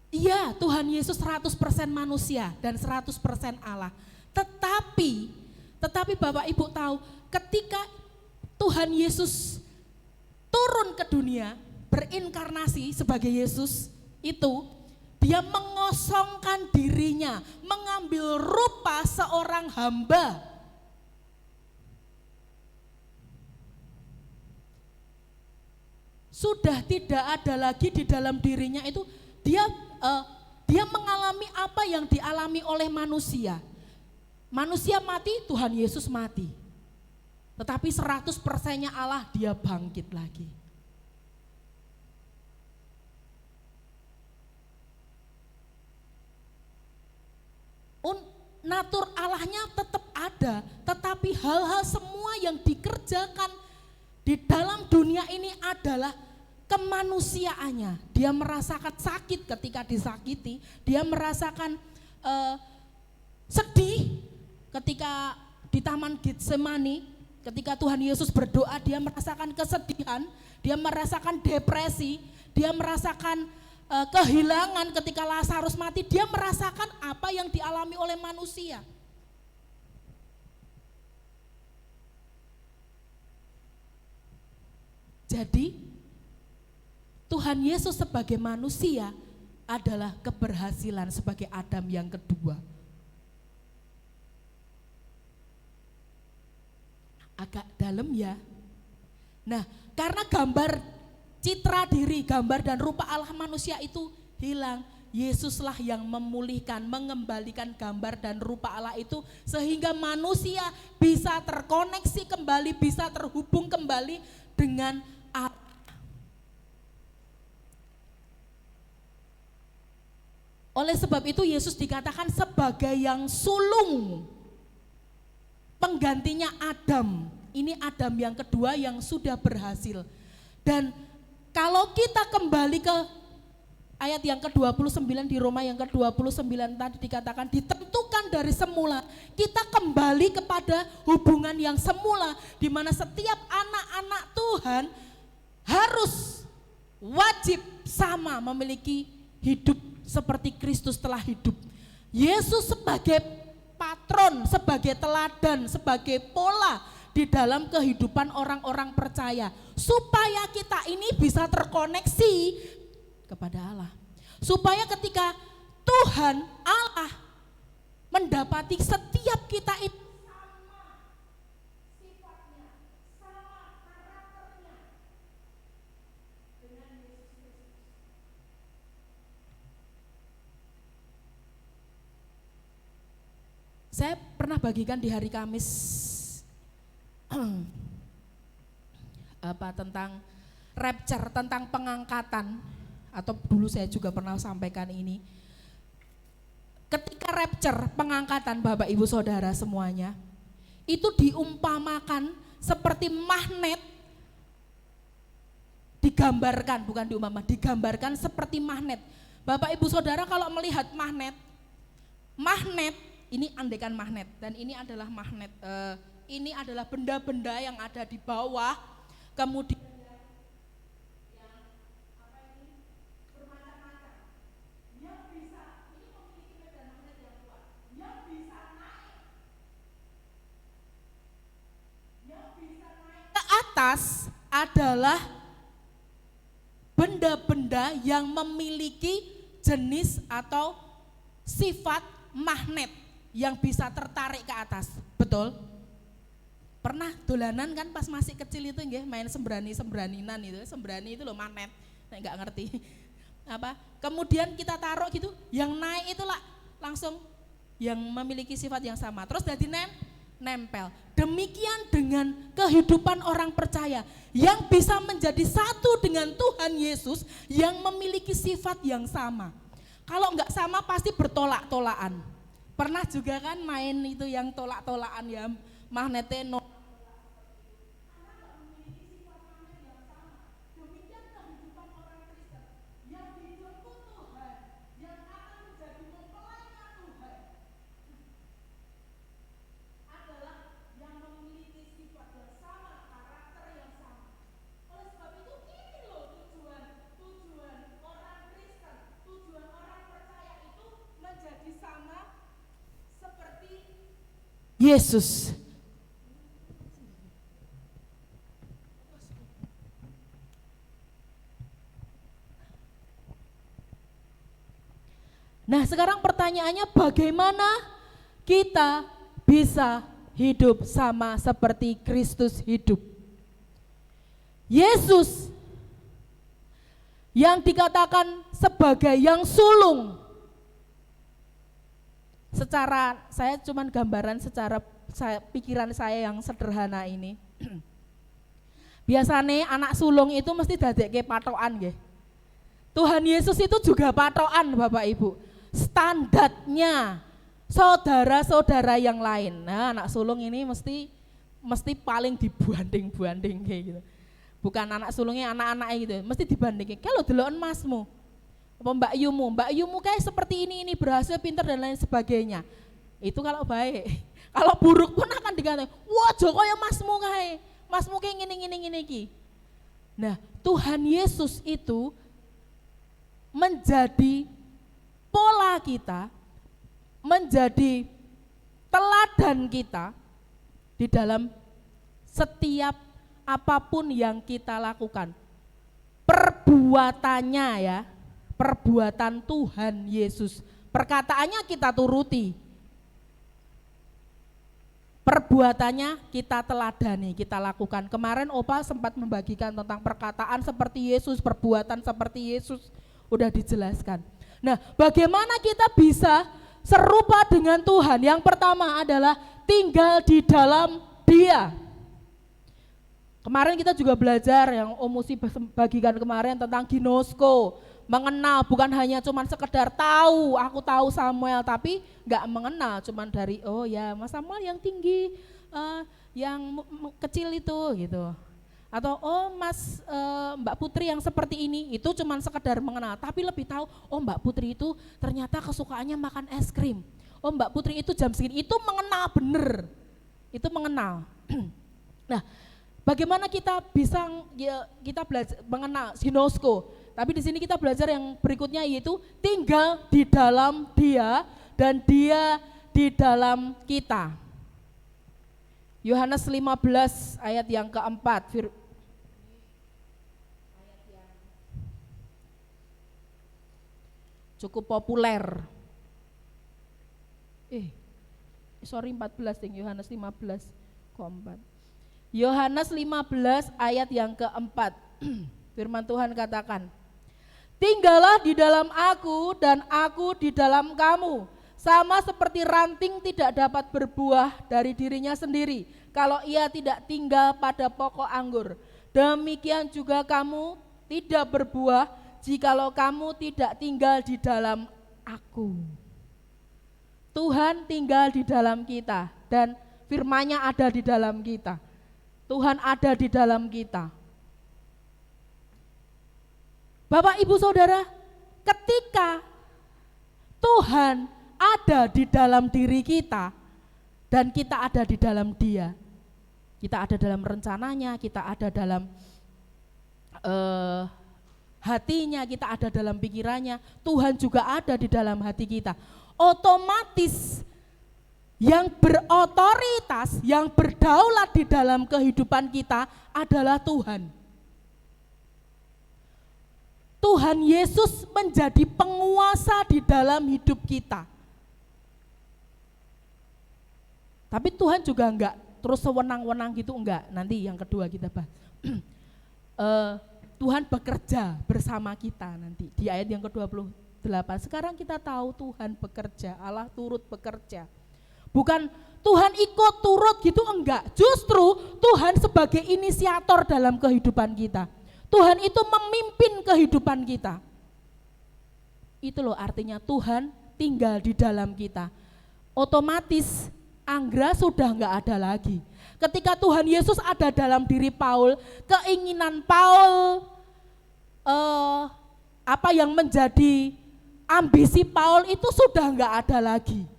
Iya, Tuhan Yesus 100% manusia dan 100% Allah. Tetapi Bapak Ibu tahu, ketika Tuhan Yesus turun ke dunia, berinkarnasi sebagai Yesus itu, dia mengosongkan dirinya, mengambil rupa seorang hamba. Sudah tidak ada lagi di dalam dirinya itu, dia mengalami apa yang dialami oleh manusia. Manusia mati, Tuhan Yesus mati. Tetapi 100%-nya Allah, dia bangkit lagi. Natur Allahnya tetap ada, tetapi hal-hal semua yang dikerjakan di dalam dunia ini adalah kemanusiaannya. Dia merasakan sakit ketika disakiti, dia merasakan sedih ketika di Taman Getsemani, ketika Tuhan Yesus berdoa, dia merasakan kesedihan, dia merasakan depresi, dia merasakan kehilangan ketika Lazarus mati, dia merasakan apa yang dialami oleh manusia. Jadi Tuhan Yesus sebagai manusia adalah keberhasilan sebagai Adam yang kedua. Agak dalam ya. Nah, karena gambar citra diri, gambar dan rupa Allah manusia itu hilang, Yesuslah yang memulihkan, mengembalikan gambar dan rupa Allah itu sehingga manusia bisa terkoneksi kembali, bisa terhubung kembali dengan Allah. Oleh sebab itu Yesus dikatakan sebagai yang sulung, penggantinya Adam. Ini Adam yang kedua yang sudah berhasil. Dan kalau kita kembali ke ayat yang ke-29 di Roma yang ke-29 tadi dikatakan ditentukan dari semula, kita kembali kepada hubungan yang semula di mana setiap anak-anak Tuhan harus wajib sama memiliki hidup seperti Kristus telah hidup. Yesus sebagai patron, sebagai teladan, sebagai pola di dalam kehidupan orang-orang percaya, supaya kita ini bisa terkoneksi kepada Allah. Supaya ketika Tuhan Allah mendapati setiap kita itu sama sifatnya, sama karakternya dengan Yesus Kristus. Saya pernah bagikan di hari Kamis tentang rapture, tentang pengangkatan, atau dulu saya juga pernah sampaikan ini. Ketika rapture, pengangkatan Bapak Ibu Saudara semuanya, itu diumpamakan seperti magnet, digambarkan, bukan digambarkan seperti magnet. Bapak Ibu Saudara kalau melihat magnet ini andaikan magnet, dan ini adalah magnet, ini adalah benda-benda yang ada di bawah, kemudian yang bermacam-macam, yang bisa, ini memiliki medan magnet yang kuat, yang bisa naik ke atas adalah benda-benda yang memiliki jenis atau sifat magnet yang bisa tertarik ke atas, betul? Pernah dolanan kan pas masih kecil itu nggih, main sembrani-sembraninan itu, sembrani itu loh magnet, saya nggak ngerti apa. Kemudian kita taruh gitu, yang naik itu langsung yang memiliki sifat yang sama, terus jadi nempel. Demikian dengan kehidupan orang percaya yang bisa menjadi satu dengan Tuhan Yesus yang memiliki sifat yang sama. Kalau nggak sama pasti bertolak-tolakan. Pernah juga kan main itu yang tolak-tolakan ya, magnetnya Yesus. Nah, sekarang pertanyaannya bagaimana kita bisa hidup sama seperti Kristus hidup? Yesus yang dikatakan sebagai yang sulung. Secara saya cuman gambaran secara pikiran saya yang sederhana ini. Biasanya anak sulung itu mesti dadekke patokan nggih. Tuhan Yesus itu juga patokan Bapak Ibu. Standarnya saudara-saudara yang lain. Nah, anak sulung ini mesti paling dibanding-banding kayak gitu. Bukan anak sulungnya anak-anak gitu, mesti dibandingin. Kalau deloken masmu, apa Mbak Yumu kayak seperti ini berhasil, pintar dan lain sebagainya. Itu kalau baik. Kalau buruk pun akan dikatakan, wah Joko ya masmu kayak gini iki. Nah, Tuhan Yesus itu menjadi pola kita, menjadi teladan kita di dalam setiap apapun yang kita lakukan. Perbuatannya ya, perbuatan Tuhan Yesus, perkataannya kita turuti, perbuatannya kita teladani, kita lakukan. Kemarin Opa sempat membagikan tentang perkataan seperti Yesus, perbuatan seperti Yesus, udah dijelaskan. Nah, bagaimana kita bisa serupa dengan Tuhan? Yang pertama adalah tinggal di dalam Dia. Kemarin kita juga belajar yang Om Musi bagikan kemarin tentang ginosko, mengenal, bukan hanya cuman sekedar tahu, aku tahu Samuel, tapi enggak mengenal cuman dari oh ya Mas Samuel yang tinggi, yang kecil itu gitu. Atau oh Mas Mbak Putri yang seperti ini, itu cuman sekedar mengenal, tapi lebih tahu oh Mbak Putri itu ternyata kesukaannya makan es krim. Oh Mbak Putri itu jam segini, itu mengenal bener, itu mengenal. Nah, bagaimana kita bisa kita belajar mengenal ginosko, tapi di sini kita belajar yang berikutnya yaitu tinggal di dalam Dia dan Dia di dalam kita. Yohanes 15 ayat yang keempat, cukup populer. 14 ding, Yohanes 15 keempat. Yohanes 15 ayat yang keempat. Firman Tuhan katakan, tinggallah di dalam aku dan aku di dalam kamu. Sama seperti ranting tidak dapat berbuah dari dirinya sendiri kalau ia tidak tinggal pada pokok anggur. Demikian juga kamu tidak berbuah jikalau kamu tidak tinggal di dalam aku. Tuhan tinggal di dalam kita dan firman-Nya ada di dalam kita. Tuhan ada di dalam kita. Bapak Ibu Saudara, ketika Tuhan ada di dalam diri kita dan kita ada di dalam Dia, kita ada dalam rencananya, kita ada dalam hatinya, kita ada dalam pikirannya, Tuhan juga ada di dalam hati kita. Otomatis yang berotoritas, yang berdaulat di dalam kehidupan kita adalah Tuhan. Tuhan Yesus menjadi penguasa di dalam hidup kita. Tapi Tuhan juga enggak terus sewenang-wenang gitu, enggak. Nanti yang kedua kita bahas. Tuhan bekerja bersama kita nanti di ayat yang ke-28. Sekarang kita tahu Tuhan bekerja, Allah turut bekerja. Bukan Tuhan ikut turut gitu, enggak. Justru Tuhan sebagai inisiator dalam kehidupan kita. Tuhan itu memimpin kehidupan kita. Itu loh artinya Tuhan tinggal di dalam kita. Otomatis anggra sudah enggak ada lagi. Ketika Tuhan Yesus ada dalam diri Paul, keinginan Paul, apa yang menjadi ambisi Paul itu sudah enggak ada lagi.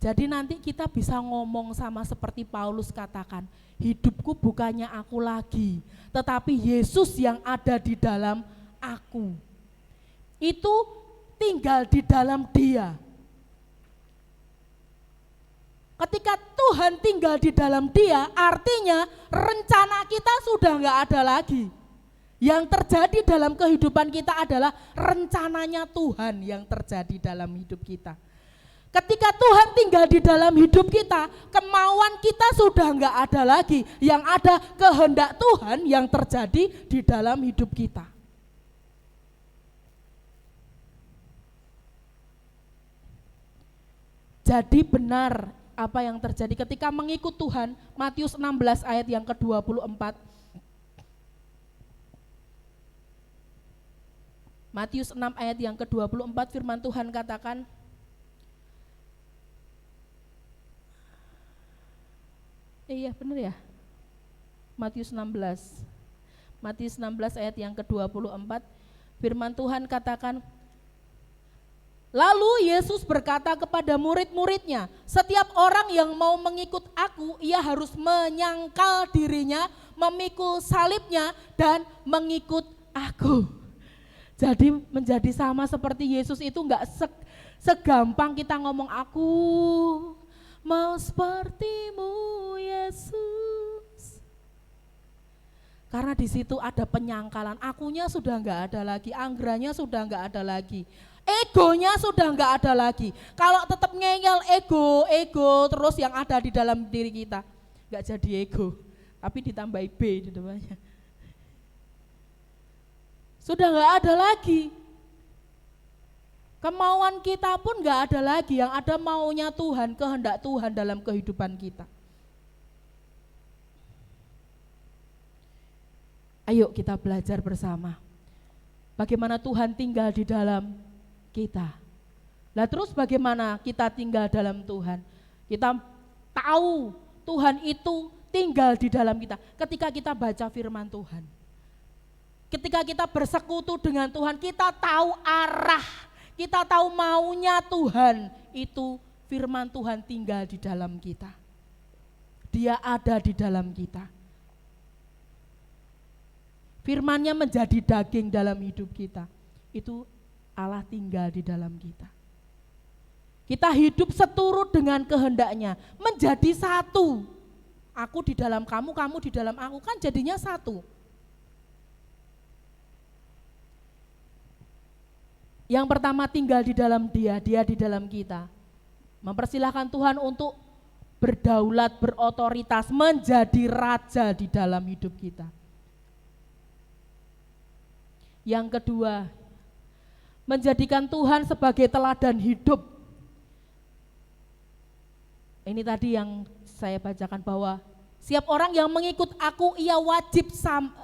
Jadi nanti kita bisa ngomong sama seperti Paulus katakan, hidupku bukannya aku lagi, tetapi Yesus yang ada di dalam aku. Itu tinggal di dalam Dia. Ketika Tuhan tinggal di dalam Dia, artinya rencana kita sudah enggak ada lagi. Yang terjadi dalam kehidupan kita adalah rencananya Tuhan yang terjadi dalam hidup kita. Ketika Tuhan tinggal di dalam hidup kita, kemauan kita sudah enggak ada lagi. Yang ada kehendak Tuhan yang terjadi di dalam hidup kita. Jadi benar apa yang terjadi ketika mengikut Tuhan. Matius 16 ayat yang ke-24. Matius 6 ayat yang ke-24 firman Tuhan katakan, iya benar ya, Matius 16. Matius 16 ayat yang ke-24 firman Tuhan katakan, lalu Yesus berkata kepada murid-muridnya, setiap orang yang mau mengikut aku, ia harus menyangkal dirinya, memikul salibnya dan mengikut aku. Jadi menjadi sama seperti Yesus itu enggak segampang kita ngomong aku mau sepertimu Yesus. Karena di situ ada penyangkalan, akunya sudah enggak ada lagi, anggarannya sudah enggak ada lagi, egonya sudah enggak ada lagi. Kalau tetap ngeyel ego terus yang ada di dalam diri kita, enggak jadi ego, tapi ditambahi B di depannya. Sudah enggak ada lagi. Kemauan kita pun enggak ada lagi, yang ada maunya Tuhan, kehendak Tuhan dalam kehidupan kita. Ayo kita belajar bersama bagaimana Tuhan tinggal di dalam kita. Lah terus bagaimana kita tinggal dalam Tuhan? Kita tahu Tuhan itu tinggal di dalam kita ketika kita baca firman Tuhan. Ketika kita bersekutu dengan Tuhan, kita tahu arah, kita tahu maunya Tuhan, itu firman Tuhan tinggal di dalam kita. Dia ada di dalam kita. Firman-Nya menjadi daging dalam hidup kita. Itu Allah tinggal di dalam kita. Kita hidup seturut dengan kehendak-Nya, menjadi satu. Aku di dalam kamu, kamu di dalam aku, kan jadinya satu. Yang pertama tinggal di dalam dia di dalam kita. Mempersilahkan Tuhan untuk berdaulat, berotoritas, menjadi raja di dalam hidup kita. Yang kedua, menjadikan Tuhan sebagai teladan hidup. Ini tadi yang saya bacakan bahwa setiap orang yang mengikut aku, ia wajib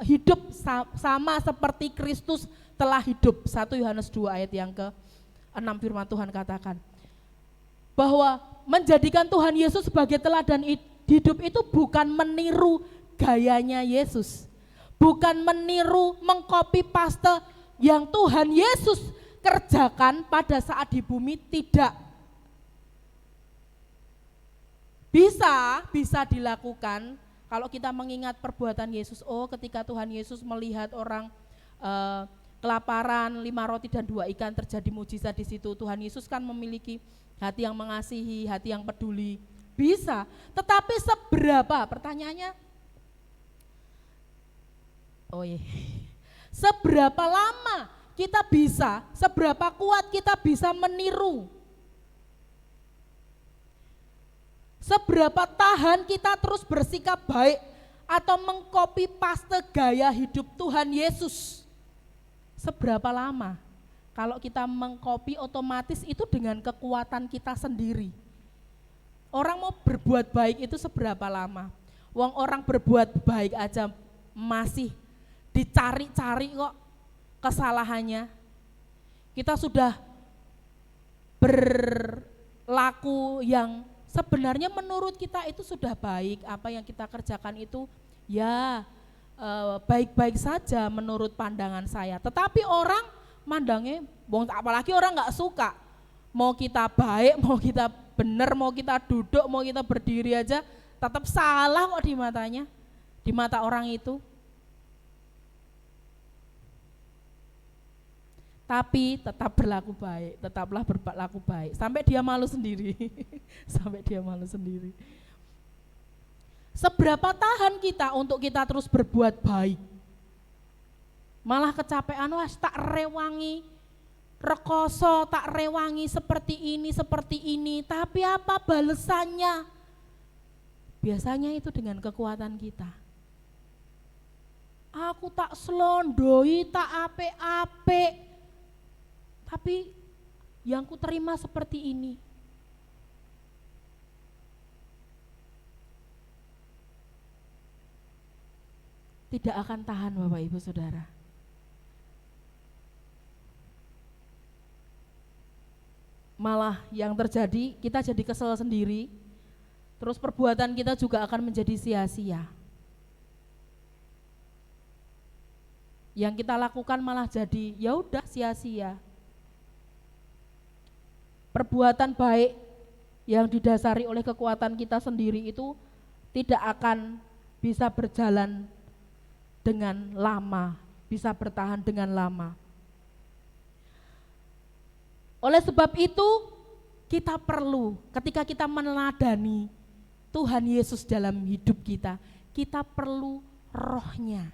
hidup sama seperti Kristus telah hidup. 1 Yohanes 2 ayat yang ke-6 firman Tuhan katakan. Bahwa menjadikan Tuhan Yesus sebagai teladan hidup itu bukan meniru gayanya Yesus. Bukan meniru, mengcopy paste yang Tuhan Yesus kerjakan pada saat di bumi, tidak. Bisa dilakukan kalau kita mengingat perbuatan Yesus. Oh, ketika Tuhan Yesus melihat orang kelaparan, 5 roti dan 2 ikan, terjadi mujizat di situ. Tuhan Yesus kan memiliki hati yang mengasihi, hati yang peduli. Bisa, tetapi seberapa? Pertanyaannya, seberapa lama kita bisa, seberapa kuat kita bisa meniru? Seberapa tahan kita terus bersikap baik atau mengcopy paste gaya hidup Tuhan Yesus? Seberapa lama? Kalau kita mengcopy otomatis itu dengan kekuatan kita sendiri. Orang mau berbuat baik itu seberapa lama? Orang berbuat baik aja masih dicari-cari kok kesalahannya. Kita sudah berlaku yang sebenarnya menurut kita itu sudah baik, apa yang kita kerjakan itu ya baik-baik saja menurut pandangan saya. Tetapi orang mandangnya, apalagi orang nggak suka, mau kita baik, mau kita benar, mau kita duduk, mau kita berdiri aja, tetap salah kok di matanya, di mata orang itu. Tapi tetap berlaku baik, tetaplah berlaku baik, sampai dia malu sendiri, sampai dia malu sendiri. Seberapa tahan kita untuk kita terus berbuat baik? Malah kecapean, wah tak rewangi, rekoso tak rewangi seperti ini, tapi apa balesannya? Biasanya itu dengan kekuatan kita. Aku tak selondoi, tak ape-ape, tapi yang ku terima seperti ini. Tidak akan tahan Bapak Ibu Saudara. Malah yang terjadi kita jadi kesel sendiri, terus perbuatan kita juga akan menjadi sia-sia. Yang kita lakukan malah jadi ya udah sia-sia. Perbuatan baik yang didasari oleh kekuatan kita sendiri itu tidak akan bisa berjalan dengan lama, bisa bertahan dengan lama. Oleh sebab itu kita perlu ketika kita meneladani Tuhan Yesus dalam hidup kita perlu rohnya.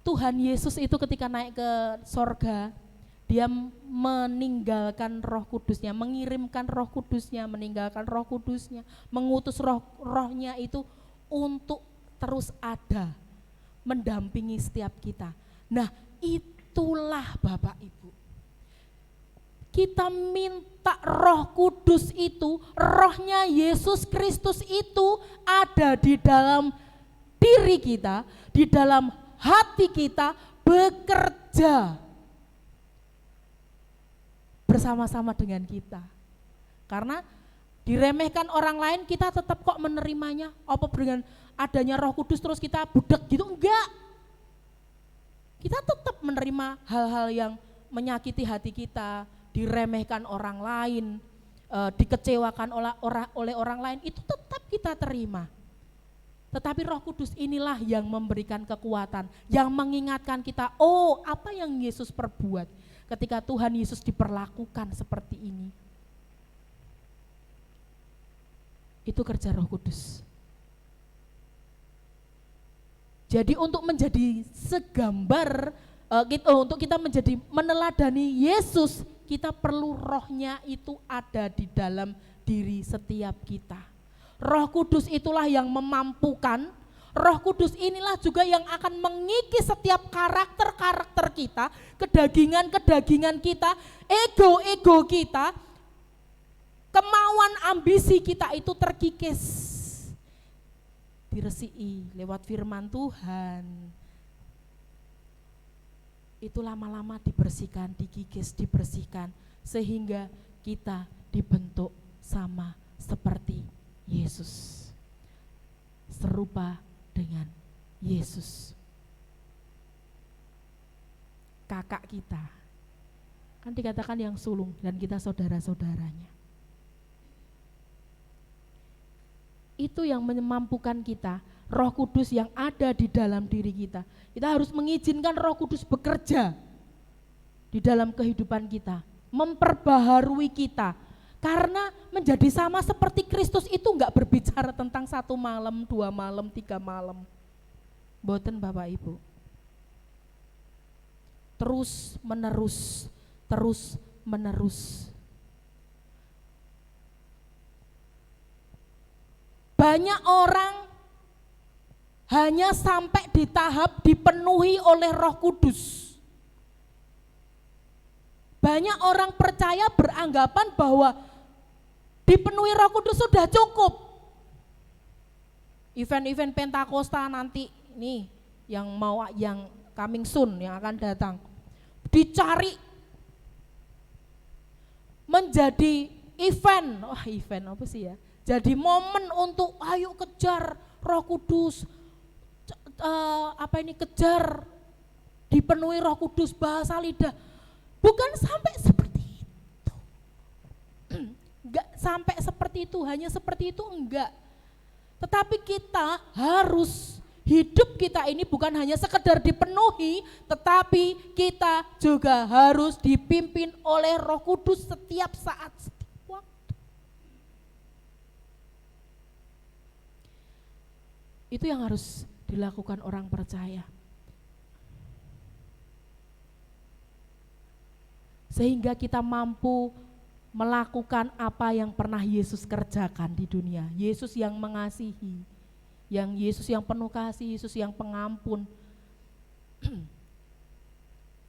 Tuhan Yesus itu ketika naik ke sorga, dia meninggalkan roh kudusnya, mengirimkan roh kudusnya, meninggalkan roh kudusnya, mengutus rohnya itu untuk terus ada, mendampingi setiap kita. Nah itulah Bapak Ibu, kita minta roh kudus itu, rohnya Yesus Kristus itu ada di dalam diri kita, di dalam hati kita, bekerja bersama-sama dengan kita. Karena diremehkan orang lain, kita tetap kok menerimanya. Apa dengan adanya Roh Kudus terus kita budak gitu? Enggak. Kita tetap menerima hal-hal yang menyakiti hati kita, diremehkan orang lain, dikecewakan oleh orang lain, itu tetap kita terima. Tetapi Roh Kudus inilah yang memberikan kekuatan, yang mengingatkan kita, oh apa yang Yesus perbuat ketika Tuhan Yesus diperlakukan seperti ini. Itu kerja Roh Kudus. Jadi untuk menjadi segambar, untuk kita menjadi meneladani Yesus, kita perlu rohnya itu ada di dalam diri setiap kita. Roh Kudus itulah yang memampukan, Roh Kudus inilah juga yang akan mengikis setiap karakter-karakter kita, kedagingan-kedagingan kita, ego-ego kita, kemauan ambisi kita itu terkikis, diresiki lewat firman Tuhan. Itu lama-lama dibersihkan, dikikis, dibersihkan, sehingga kita dibentuk sama seperti Yesus, serupa dengan Yesus. Kakak kita, kan dikatakan yang sulung dan kita saudara-saudaranya. Itu yang memampukan kita, Roh Kudus yang ada di dalam diri kita. Kita harus mengizinkan Roh Kudus bekerja di dalam kehidupan kita, memperbaharui kita. Karena menjadi sama seperti Kristus itu enggak berbicara tentang 1 malam, 2 malam, 3 malam. Boten Bapak Ibu. Terus menerus, terus menerus. Banyak orang hanya sampai di tahap dipenuhi oleh Roh Kudus. Banyak orang percaya beranggapan bahwa dipenuhi Roh Kudus sudah cukup. Event-event Pentakosta nanti nih yang coming soon, yang akan datang, dicari menjadi event. Wah, event apa sih ya? Jadi momen untuk ayo kejar Roh Kudus, kejar dipenuhi Roh Kudus, bahasa lidah. Bukan sampai seperti itu. Enggak sampai seperti itu, hanya seperti itu enggak. Tetapi kita harus, hidup kita ini bukan hanya sekedar dipenuhi, tetapi kita juga harus dipimpin oleh Roh Kudus setiap saat, setiap waktu. Itu yang harus dilakukan orang percaya. Sehingga kita mampu melakukan apa yang pernah Yesus kerjakan di dunia. Yesus yang mengasihi, Yesus yang penuh kasih, Yesus yang pengampun.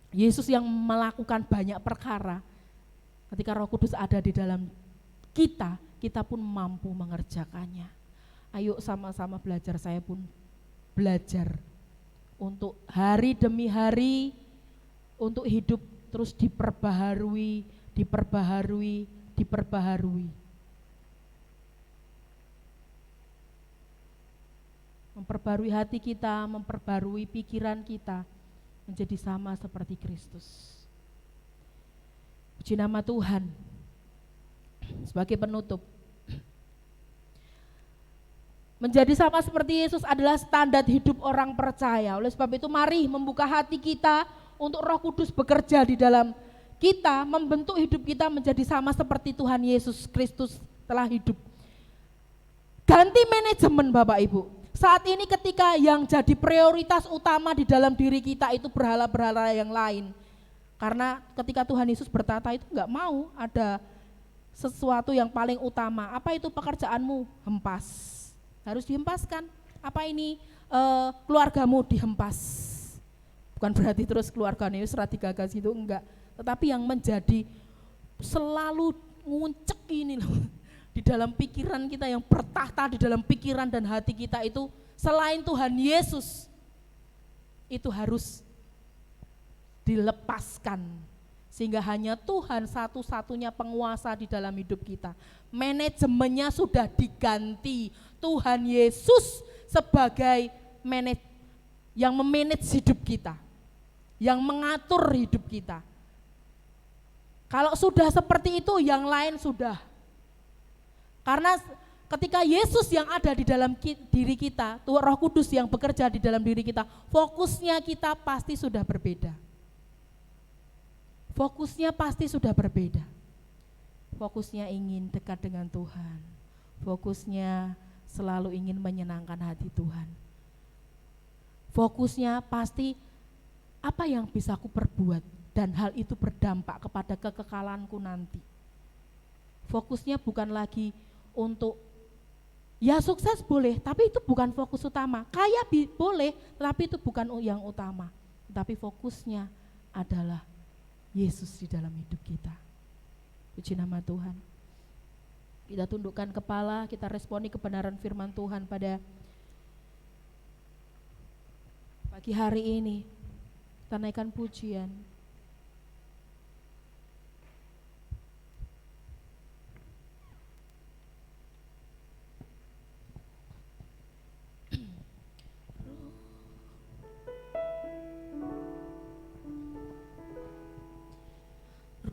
Yesus yang melakukan banyak perkara. Ketika Roh Kudus ada di dalam kita, kita pun mampu mengerjakannya. Ayo sama-sama belajar, saya pun belajar untuk hari demi hari, untuk hidup terus diperbaharui. Memperbarui hati kita, memperbarui pikiran kita, menjadi sama seperti Kristus. Puji nama Tuhan. Sebagai penutup, menjadi sama seperti Yesus adalah standar hidup orang percaya. Oleh sebab itu mari membuka hati kita untuk Roh Kudus bekerja di dalam kita, membentuk hidup kita menjadi sama seperti Tuhan Yesus Kristus telah hidup. Ganti manajemen Bapak Ibu. Saat ini ketika yang jadi prioritas utama di dalam diri kita itu berhala-berhala yang lain. Karena ketika Tuhan Yesus bertata itu enggak mau ada sesuatu yang paling utama. Apa itu pekerjaanmu? Hempas. Harus dihempaskan. Apa ini keluargamu? Dihempas. Bukan berarti terus keluarganya serat digagas itu, enggak. Tetapi yang menjadi selalu nguncek ini loh. Di dalam pikiran kita, yang bertahta di dalam pikiran dan hati kita itu selain Tuhan Yesus, itu harus dilepaskan. Sehingga hanya Tuhan satu-satunya penguasa di dalam hidup kita. Manajemennya sudah diganti. Tuhan Yesus sebagai yang memanage hidup kita, yang mengatur hidup kita. Kalau sudah seperti itu, yang lain sudah. Karena ketika Yesus yang ada di dalam diri kita, Roh Kudus yang bekerja di dalam diri kita, fokusnya kita pasti sudah berbeda. Fokusnya pasti sudah berbeda. Fokusnya ingin dekat dengan Tuhan. Fokusnya selalu ingin menyenangkan hati Tuhan. Fokusnya pasti apa yang bisa aku perbuat dan hal itu berdampak kepada kekekalanku nanti. Fokusnya bukan lagi untuk ya sukses boleh, tapi itu bukan fokus utama. Kaya boleh, tapi itu bukan yang utama. Tapi fokusnya adalah Yesus di dalam hidup kita. Puji nama Tuhan. Kita tundukkan kepala, kita responi kebenaran firman Tuhan pada pagi hari ini. Kita naikkan pujian.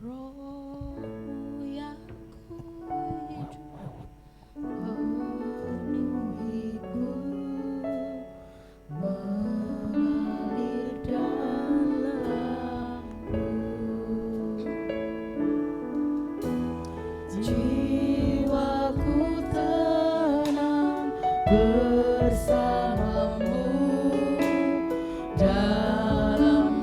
Roh-Mu yang hidup penuhiku, mengalir dalamku. Jiwaku tenang bersamamu dalam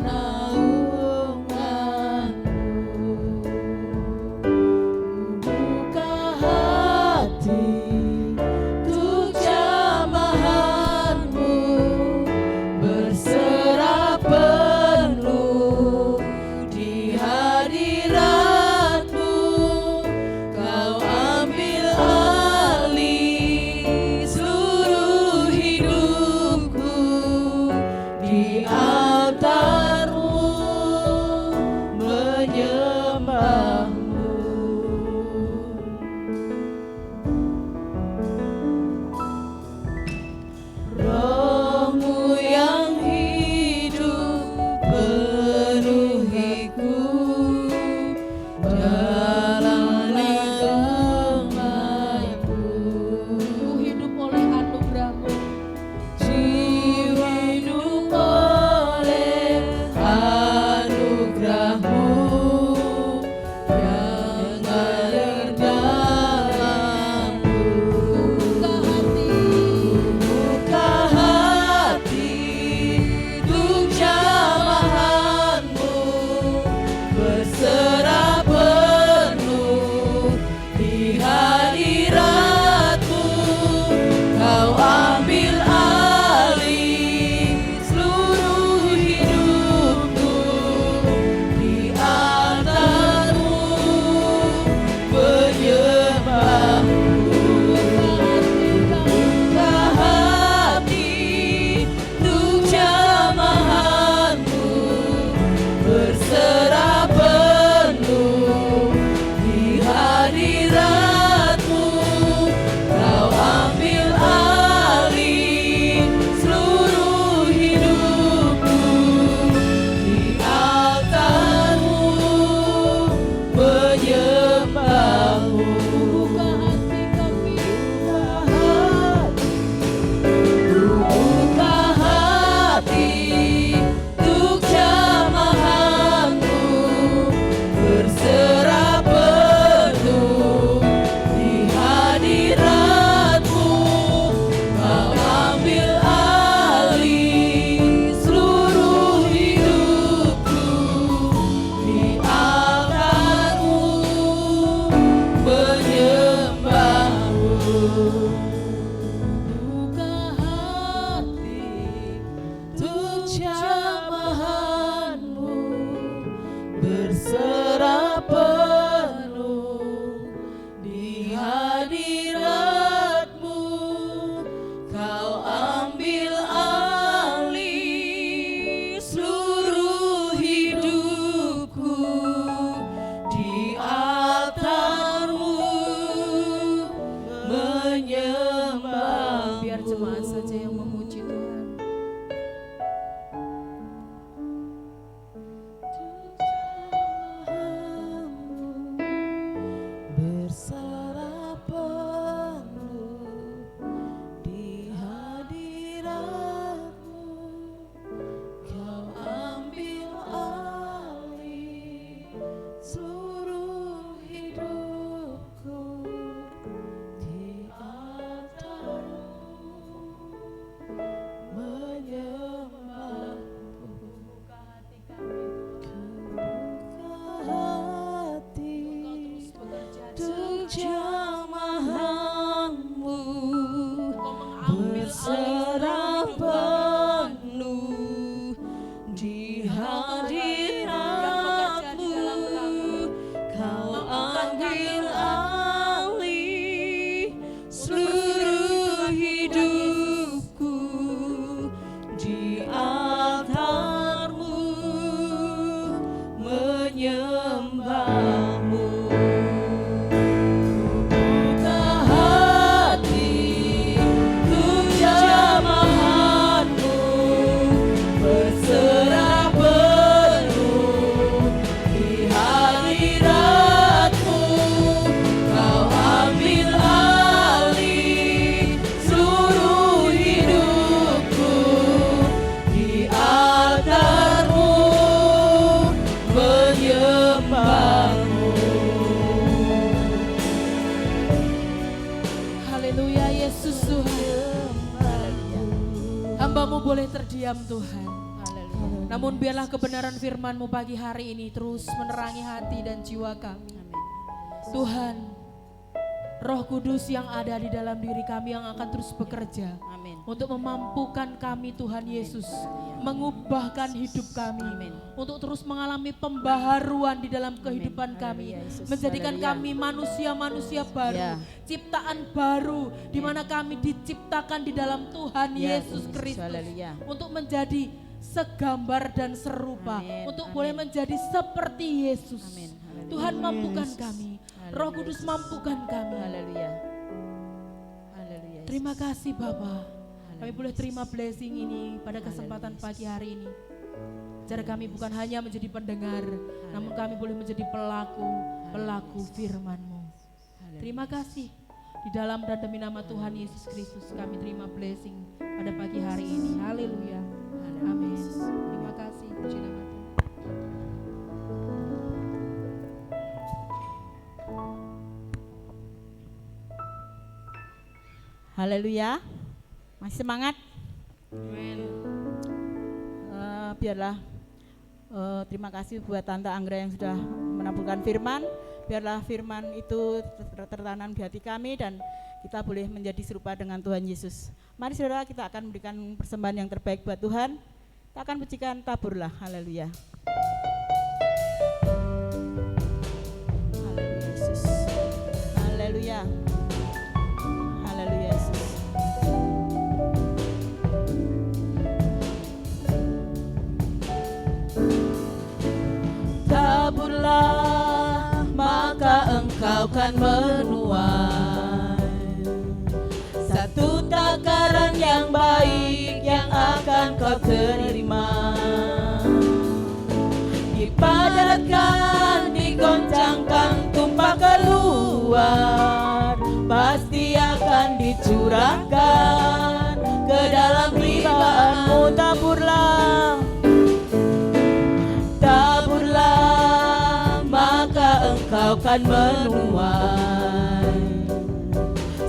menyembahmu. jamahanmu Engkau mengambil berserah alih kehidupan penuh di hadiratmu. hadiratmu. Kau ambil alih seluruh hidupku di altarmu menyembahmu. Buka hati untuk jamahanmu berserah penuh di hadiratmu. Kau ambil alih seluruh hidupku di altarmu menyembahmu. Haleluya Yesus Tuhan. Hamba-Mu boleh terdiam Tuhan. Namun biarlah kebenaran firman-Mu pagi hari ini terus menerangi hati dan jiwa kami. Tuhan, Roh Kudus yang ada di dalam diri kami yang akan terus bekerja Amin. untuk memampukan kami Tuhan Yesus, mengubahkan hidup kami, Amin. untuk terus mengalami pembaharuan di dalam kehidupan kami, Haleluya, Yesus. menjadikan Haleluya. kami manusia-manusia baru, Ya. ciptaan baru, di mana kami diciptakan di dalam Tuhan Ya, Yesus Yesus. Kristus, Haleluya. untuk menjadi segambar dan serupa, Amin, untuk amin. boleh menjadi seperti Yesus. Amin, haleluya. Tuhan mampukan Yesus. kami, Haleluya, Roh Kudus Yesus. mampukan kami. Haleluya. Haleluya. Yesus. Terima kasih Bapa. Kami Haleluya, boleh terima Yesus. blessing ini pada kesempatan Haleluya, pagi hari ini. Cara kami bukan hanya menjadi pendengar, namun kami boleh menjadi pelaku firman-Mu. Haleluya. Terima kasih. Di dalam dan demi nama Tuhan Yesus Kristus kami terima blessing pada pagi hari ini. Haleluya. Amin. Terima kasih. Puji nama Tuhan. Haleluya. Masih semangat? Amin. Biarlah terima kasih buat Tante Anggra yang sudah menaburkan firman. Biarlah firman itu tertanam di hati kami dan kita boleh menjadi serupa dengan Tuhan Yesus. Mari saudara, kita akan memberikan persembahan yang terbaik buat Tuhan. Kita akan pujikan Taburlah. Haleluya. Haleluya Yesus. Haleluya. Haleluya Yesus. Taburlah, maka engkau kan menuai satu takaran yang baik yang akan kau terima. Dipadatkan, digoncangkan, tumpah keluar, pasti akan dicurahkan ke dalam limpahanmu. Taburlah, taburlah, maka engkau kan menuai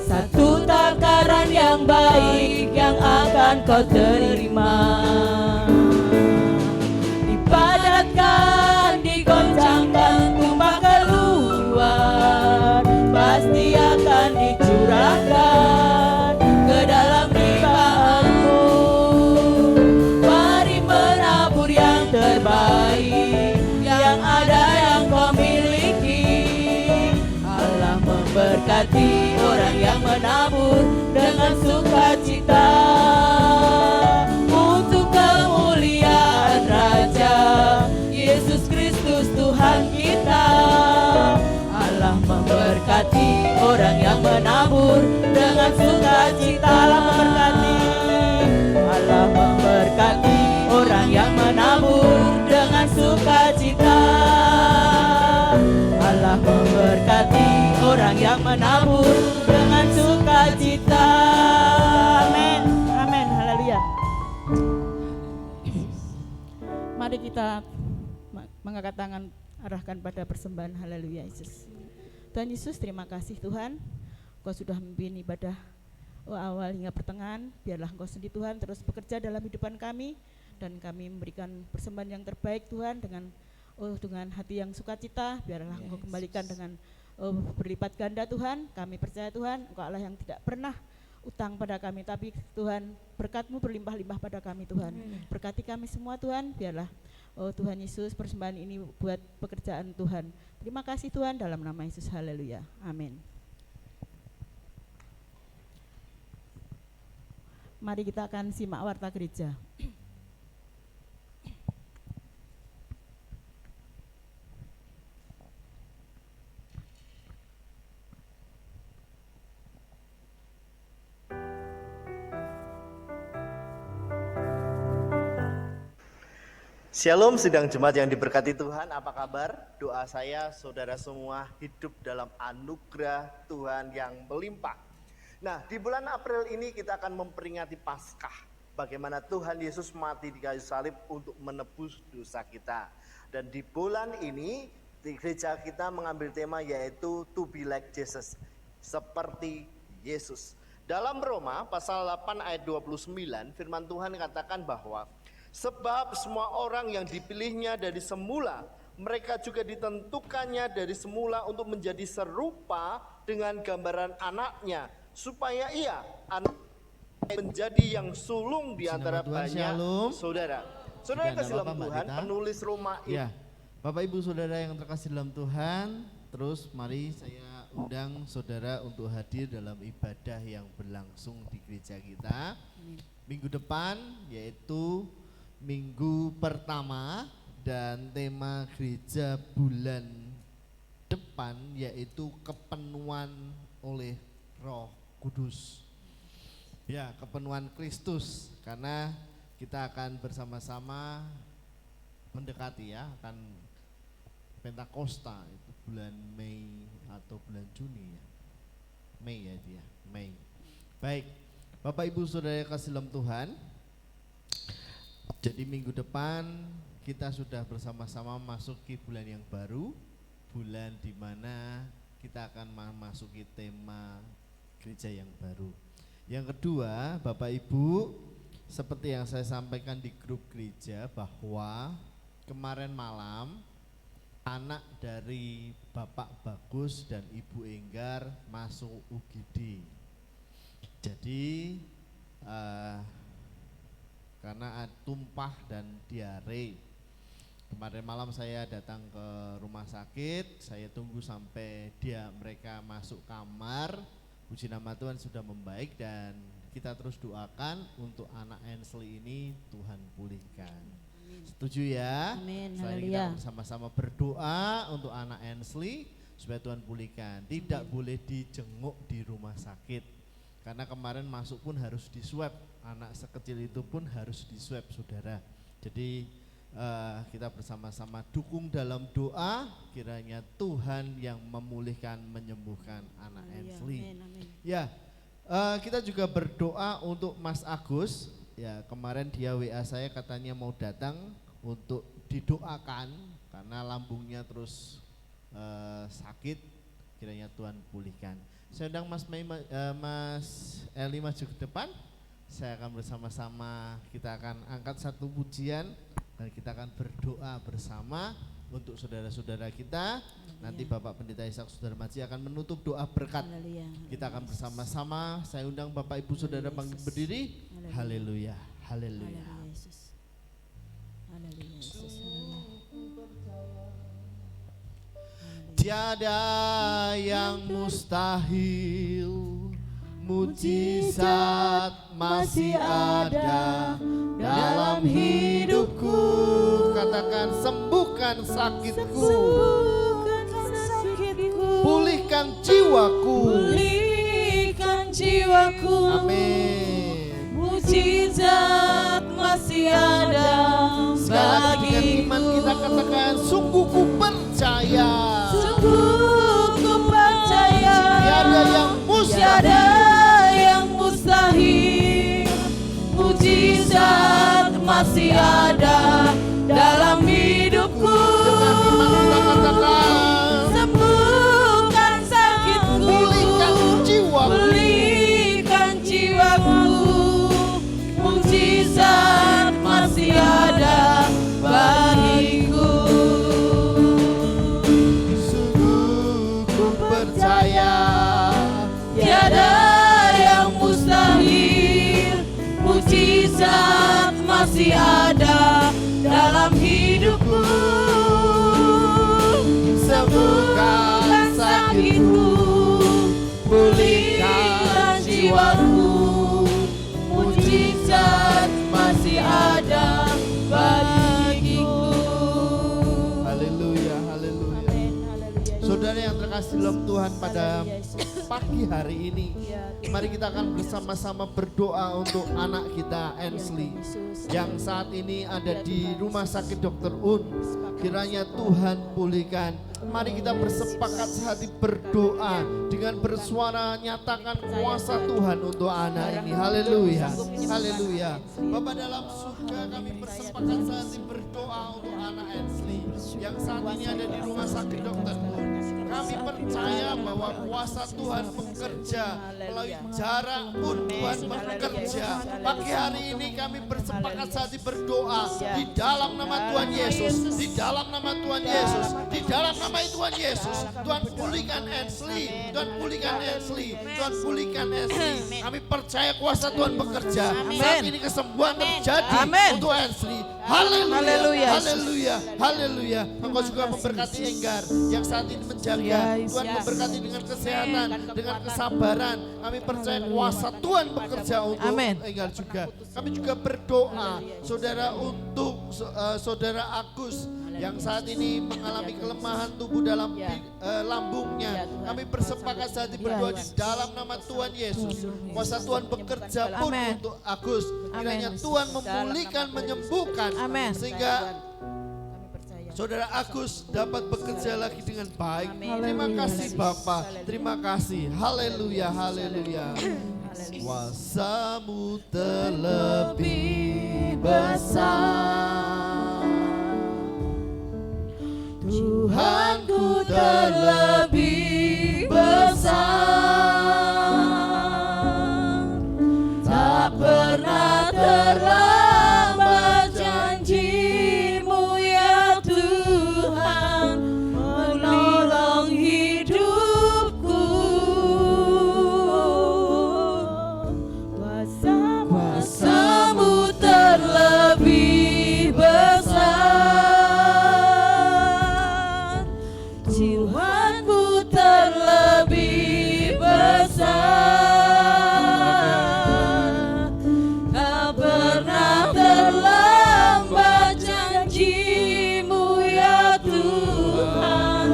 satu takaran yang baik yang akan kau terima. Dipadatkan, digoncangkan, tumpah keluar, pasti akan dicurahkan ke dalam limpahanmu. Mari menabur yang terbaik yang ada yang kau miliki. Allah memberkati orang yang menabur dengan sukacita untuk kemuliaan Raja Yesus Kristus Tuhan kita. Allah memberkati orang yang menabur dengan sukacita. Allah memberkati, Allah memberkati orang yang menabur dengan sukacita. Allah memberkati orang yang menabur dengan sukacita. Amin. Amin. Haleluya. Mari kita mengangkat tangan, arahkan pada persembahan. Haleluya Yesus. Tuhan Yesus, terima kasih Tuhan. Engkau sudah memimpin ibadah awal hingga pertengahan. Biarlah Engkau sendiri Tuhan terus bekerja dalam kehidupan kami, dan kami memberikan persembahan yang terbaik Tuhan dengan hati yang sukacita. Biarlah Engkau kembalikan dengan berlipat ganda Tuhan. Kami percaya Tuhan, Engkau Allah yang tidak pernah utang pada kami, tapi Tuhan berkat-Mu berlimpah-limpah pada kami Tuhan. Berkati kami semua Tuhan, biarlah Tuhan Yesus persembahan ini buat pekerjaan Tuhan. Terima kasih Tuhan, dalam nama Yesus, haleluya, amin. Mari kita akan simak warta gereja. Shalom sidang jemaat yang diberkati Tuhan, apa kabar? Doa saya saudara semua hidup dalam anugerah Tuhan yang melimpah. Nah, di bulan April ini kita akan memperingati Paskah. Bagaimana Tuhan Yesus mati di kayu salib untuk menebus dosa kita. Dan di bulan ini di gereja kita mengambil tema yaitu to be like Jesus, seperti Yesus. Dalam Roma pasal 8 ayat 29 firman Tuhan katakan bahwa sebab semua orang yang dipilihnya dari semula, mereka juga ditentukannya dari semula untuk menjadi serupa dengan gambaran anaknya, supaya ia menjadi yang sulung di antara banyak saudara. Saudara kasih dalam Tuhan, penulis Roma ini. Ya, Bapak Ibu Saudara yang terkasih dalam Tuhan, terus mari saya undang saudara untuk hadir dalam ibadah yang berlangsung di gereja kita minggu depan, yaitu minggu pertama, dan tema gereja bulan depan yaitu kepenuhan oleh Roh Kudus. Ya, kepenuhan Kristus, karena kita akan bersama-sama mendekati ya akan Pentakosta, itu bulan Mei atau bulan Juni ya. Mei ya dia, Mei. Baik, Bapak Ibu Saudara yang kasih dalam Tuhan, jadi minggu depan kita sudah bersama-sama masuki bulan yang baru, bulan di mana kita akan memasuki tema gereja yang baru. Yang kedua, Bapak Ibu, seperti yang saya sampaikan di grup gereja bahwa kemarin malam anak dari Bapak Bagus dan Ibu Enggar masuk UGD. Jadi karena tumpah dan diare. Kemarin malam saya datang ke rumah sakit, saya tunggu sampai mereka masuk kamar. Puji nama Tuhan sudah membaik, dan kita terus doakan untuk anak Ainsley ini Tuhan pulihkan. Amin. Setuju ya? Amin. Selain kita bersama-sama berdoa untuk anak Ainsley supaya Tuhan pulihkan. Tidak boleh dijenguk di rumah sakit, karena kemarin masuk pun harus diswab. Anak sekecil itu pun harus diswab, saudara. Jadi kita bersama-sama dukung dalam doa, kiranya Tuhan yang memulihkan, menyembuhkan anak Ainsley. Ya, kita juga berdoa untuk Mas Agus. Ya, kemarin dia WA saya katanya mau datang untuk didoakan karena lambungnya terus sakit. Kiranya Tuhan pulihkan. Saya undang Mas Eli maju ke depan. Saya akan bersama-sama, kita akan angkat satu pujian dan kita akan berdoa bersama untuk saudara-saudara kita. Nanti Bapak Pendeta Ishak Saudara Maji akan menutup doa berkat. Kita akan bersama-sama, saya undang Bapak Ibu Saudara bangkit berdiri. Haleluya, haleluya. Tiada yang mustahil, mujizat masih ada dalam hidupku. Katakan, sembuhkan sakitku, pulihkan jiwaku, amin. Mujizat masih ada Sekali dengan iman kita katakan, sungguh ku percaya, tiada yang mustahil, mujizat masih ada dalam hidupku. Dengan iman kita katakan, sembuhkan sakitku, pulihkan jiwaku, mujizat masih ada bagiku. percaya tiada yang mustahil, mujizat masih ada dalam hidupku. Sembuhkan sakitku, pulihkan jiwaku, mujizat masih ada bagiku. Haleluya, haleluya. Amin. Haleluya. Saudara yang terkasih dalam Tuhan, pada Haleluya, Yesus. pagi hari ini Ya, mari kita akan bersama-sama berdoa untuk anak kita Ensley Yesus. yang saat ini ada di rumah sakit Dr. Un. Kiranya Tuhan pulihkan. Mari kita bersepakat sehati berdoa dengan bersuara nyatakan kuasa Tuhan untuk anak ini. Haleluya, haleluya. Bapa dalam surga, kami bersepakat sehati berdoa untuk anak Ensley yang saat ini ada di rumah sakit Dr. Un. Kami percaya bahwa kuasa Tuhan bekerja, melalui jarak pun Tuhan bekerja. Pagi hari ini kami bersepakat sehati berdoa di dalam nama Tuhan Yesus, di dalam nama Tuhan Yesus, di dalam nama Tuhan Yesus. Tuhan pulihkan Ensley, Tuhan pulihkan Ensley, Tuhan pulihkan Ensley. Kami percaya kuasa Tuhan bekerja. Saat ini kesembuhan terjadi untuk Ensley. Haleluya, haleluya, haleluya. Engkau juga memberkati Enggar yang saat ini menjaga. Tuhan memberkati dengan kesehatan, dengan kesabaran. Kami percaya kuasa Tuhan bekerja untuk Enggar juga. Kami juga berdoa saudara untuk saudara Agus yang saat ini mengalami kelemahan tubuh dalam lambungnya. Kami bersepakat saat ini berdoa di dalam nama Tuhan Yesus. Kuasa Tuhan bekerja pun untuk Agus. Kiranya Tuhan memulihkan, menyembuhkan, sehingga saudara Agus dapat bekerja lagi dengan baik. Terima kasih Bapa, terima kasih. Haleluya, haleluya. Kuasa-Mu terlebih besar, Tuhanku terlebih besar, tak pernah terlambat janji-Mu ya Tuhan, menolong hidupku. Kuasa-Mu terlebih besar, Tuhanku terlebih besar, tak pernah terlambat janji-Mu ya Tuhan,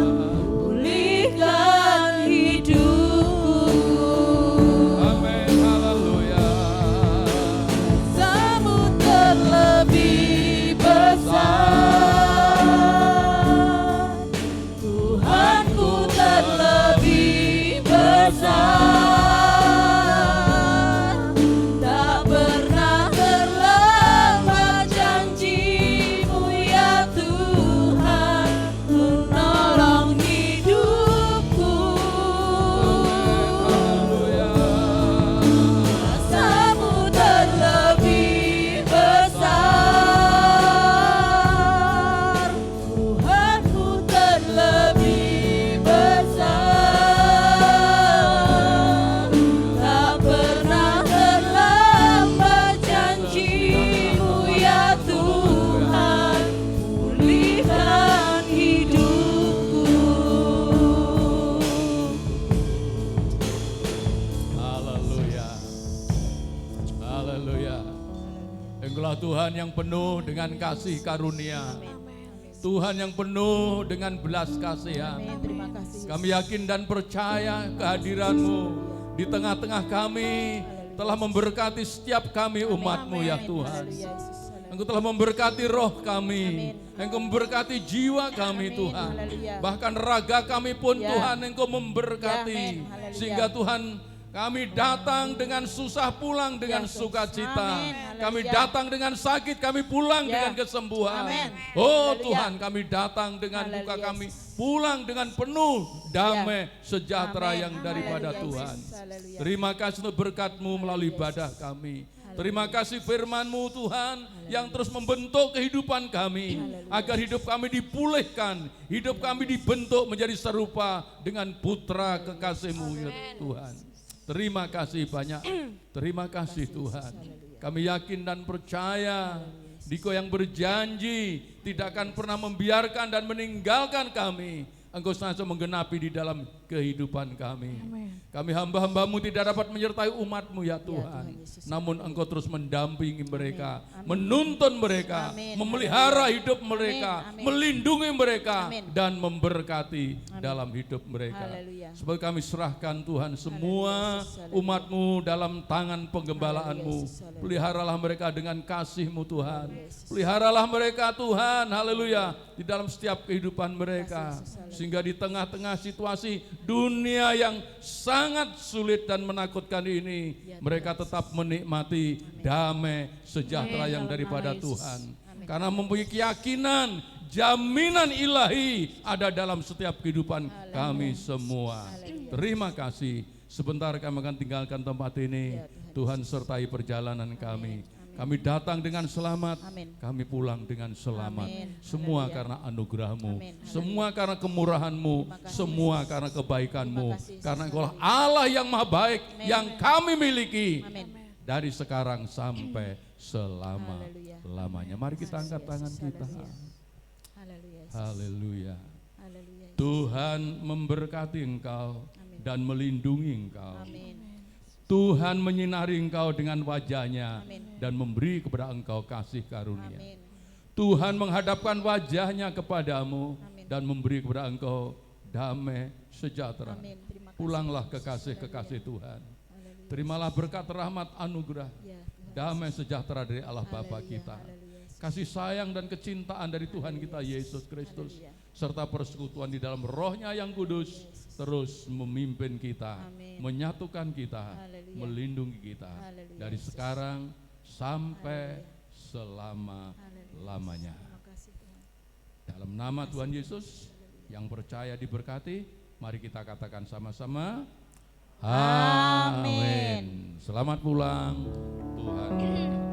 pulihkan hidupku. Amin, haleluya. Kuasa-Mu terlebih besar, Tuhanku terlebih besar, tak pernah terlambat janji-Mu ya Tuhan, menolong hidupku. Kuasa-Mu terlebih besar, Tuhanku terlebih besar, tak pernah terlambat janji-Mu ya Tuhan, pulihkan hidupku. Haleluya. Haleluya. Engkaulah Tuhan yang penuh dengan kasih karunia. Tuhan yang penuh dengan belas kasihan. Amin. Terima kasih. Kami yakin dan percaya kehadiran-Mu di tengah-tengah kami telah memberkati setiap kami umat-Mu ya Tuhan. Haleluya, Yesus. Haleluya. Engkau telah memberkati roh kami. Engkau memberkati jiwa kami Tuhan. Haleluya. Bahkan raga kami pun Ya. Tuhan Engkau memberkati. Ya, amin. Haleluya. Sehingga Tuhan kami datang dengan susah pulang dengan Ya, Tuhan. sukacita. Amin. Kami Haleluya. datang dengan sakit, kami pulang Ya. dengan kesembuhan. Amin. Oh Haleluya. Tuhan, kami datang dengan Haleluya, luka kami, Yesus. pulang dengan penuh damai sejahtera Amin. yang daripada Haleluya, Tuhan. Yesus. Haleluya. Terima kasih untuk berkat-Mu melalui ibadah kami. Terima kasih firman-Mu Tuhan yang terus membentuk kehidupan kami. Agar hidup kami dipulihkan, hidup kami dibentuk menjadi serupa dengan putra kekasih-Mu ya Tuhan. Terima kasih banyak, terima kasih Tuhan. Kami yakin dan percaya Diko yang berjanji tidak akan pernah membiarkan dan meninggalkan kami. Engkau senantiasa menggenapi di dalam kehidupan kami. Kami hamba-hamba-Mu tidak dapat menyertai umat-Mu ya Tuhan. Namun Engkau terus mendampingi mereka, menuntun mereka, memelihara hidup mereka, melindungi mereka, dan memberkati dalam hidup mereka. Sebab kami serahkan Tuhan semua umat-Mu dalam tangan penggembalaanmu. Peliharalah mereka dengan kasih-Mu Tuhan. Peliharalah mereka Tuhan, haleluya, di dalam setiap kehidupan mereka. Sehingga di tengah-tengah situasi dunia yang sangat sulit dan menakutkan ini, mereka tetap menikmati damai sejahtera yang daripada Tuhan. Karena mempunyai keyakinan, jaminan ilahi ada dalam setiap kehidupan kami semua. Terima kasih. Sebentar kami akan tinggalkan tempat ini. Tuhan sertai perjalanan kami. Kami datang dengan selamat, kami pulang dengan selamat. Semua karena anugerah-Mu, semua karena kemurahan-Mu, semua karena kebaikan-Mu. Karena Engkaulah Allah yang maha baik yang kami miliki dari sekarang sampai selama-lamanya. Mari kita angkat tangan kita. Haleluya. Tuhan memberkati engkau dan melindungi engkau. Tuhan menyinari engkau dengan wajah-Nya dan memberi kepada engkau kasih karunia. Tuhan menghadapkan wajah-Nya kepadamu dan memberi kepada engkau damai sejahtera. Pulanglah kekasih-kekasih Tuhan. Terimalah berkat rahmat anugerah, damai sejahtera dari Allah Bapa kita. Kasih sayang dan kecintaan dari Tuhan kita Yesus Kristus, serta persekutuan di dalam Roh-Nya yang kudus terus memimpin kita, menyatukan kita, melindungi kita dari sekarang sampai selama-lamanya. Dalam nama Tuhan Yesus yang percaya diberkati, mari kita katakan sama-sama, amin. Selamat pulang, Tuhan. Amin.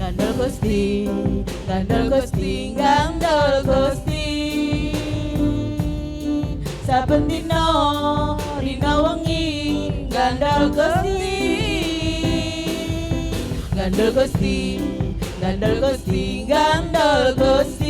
Gandol Gusti, gandol Gusti, gandol Gusti. Saben dina wengi gandol Gusti. Gandol Gusti, gandol Gusti, gandol Gusti.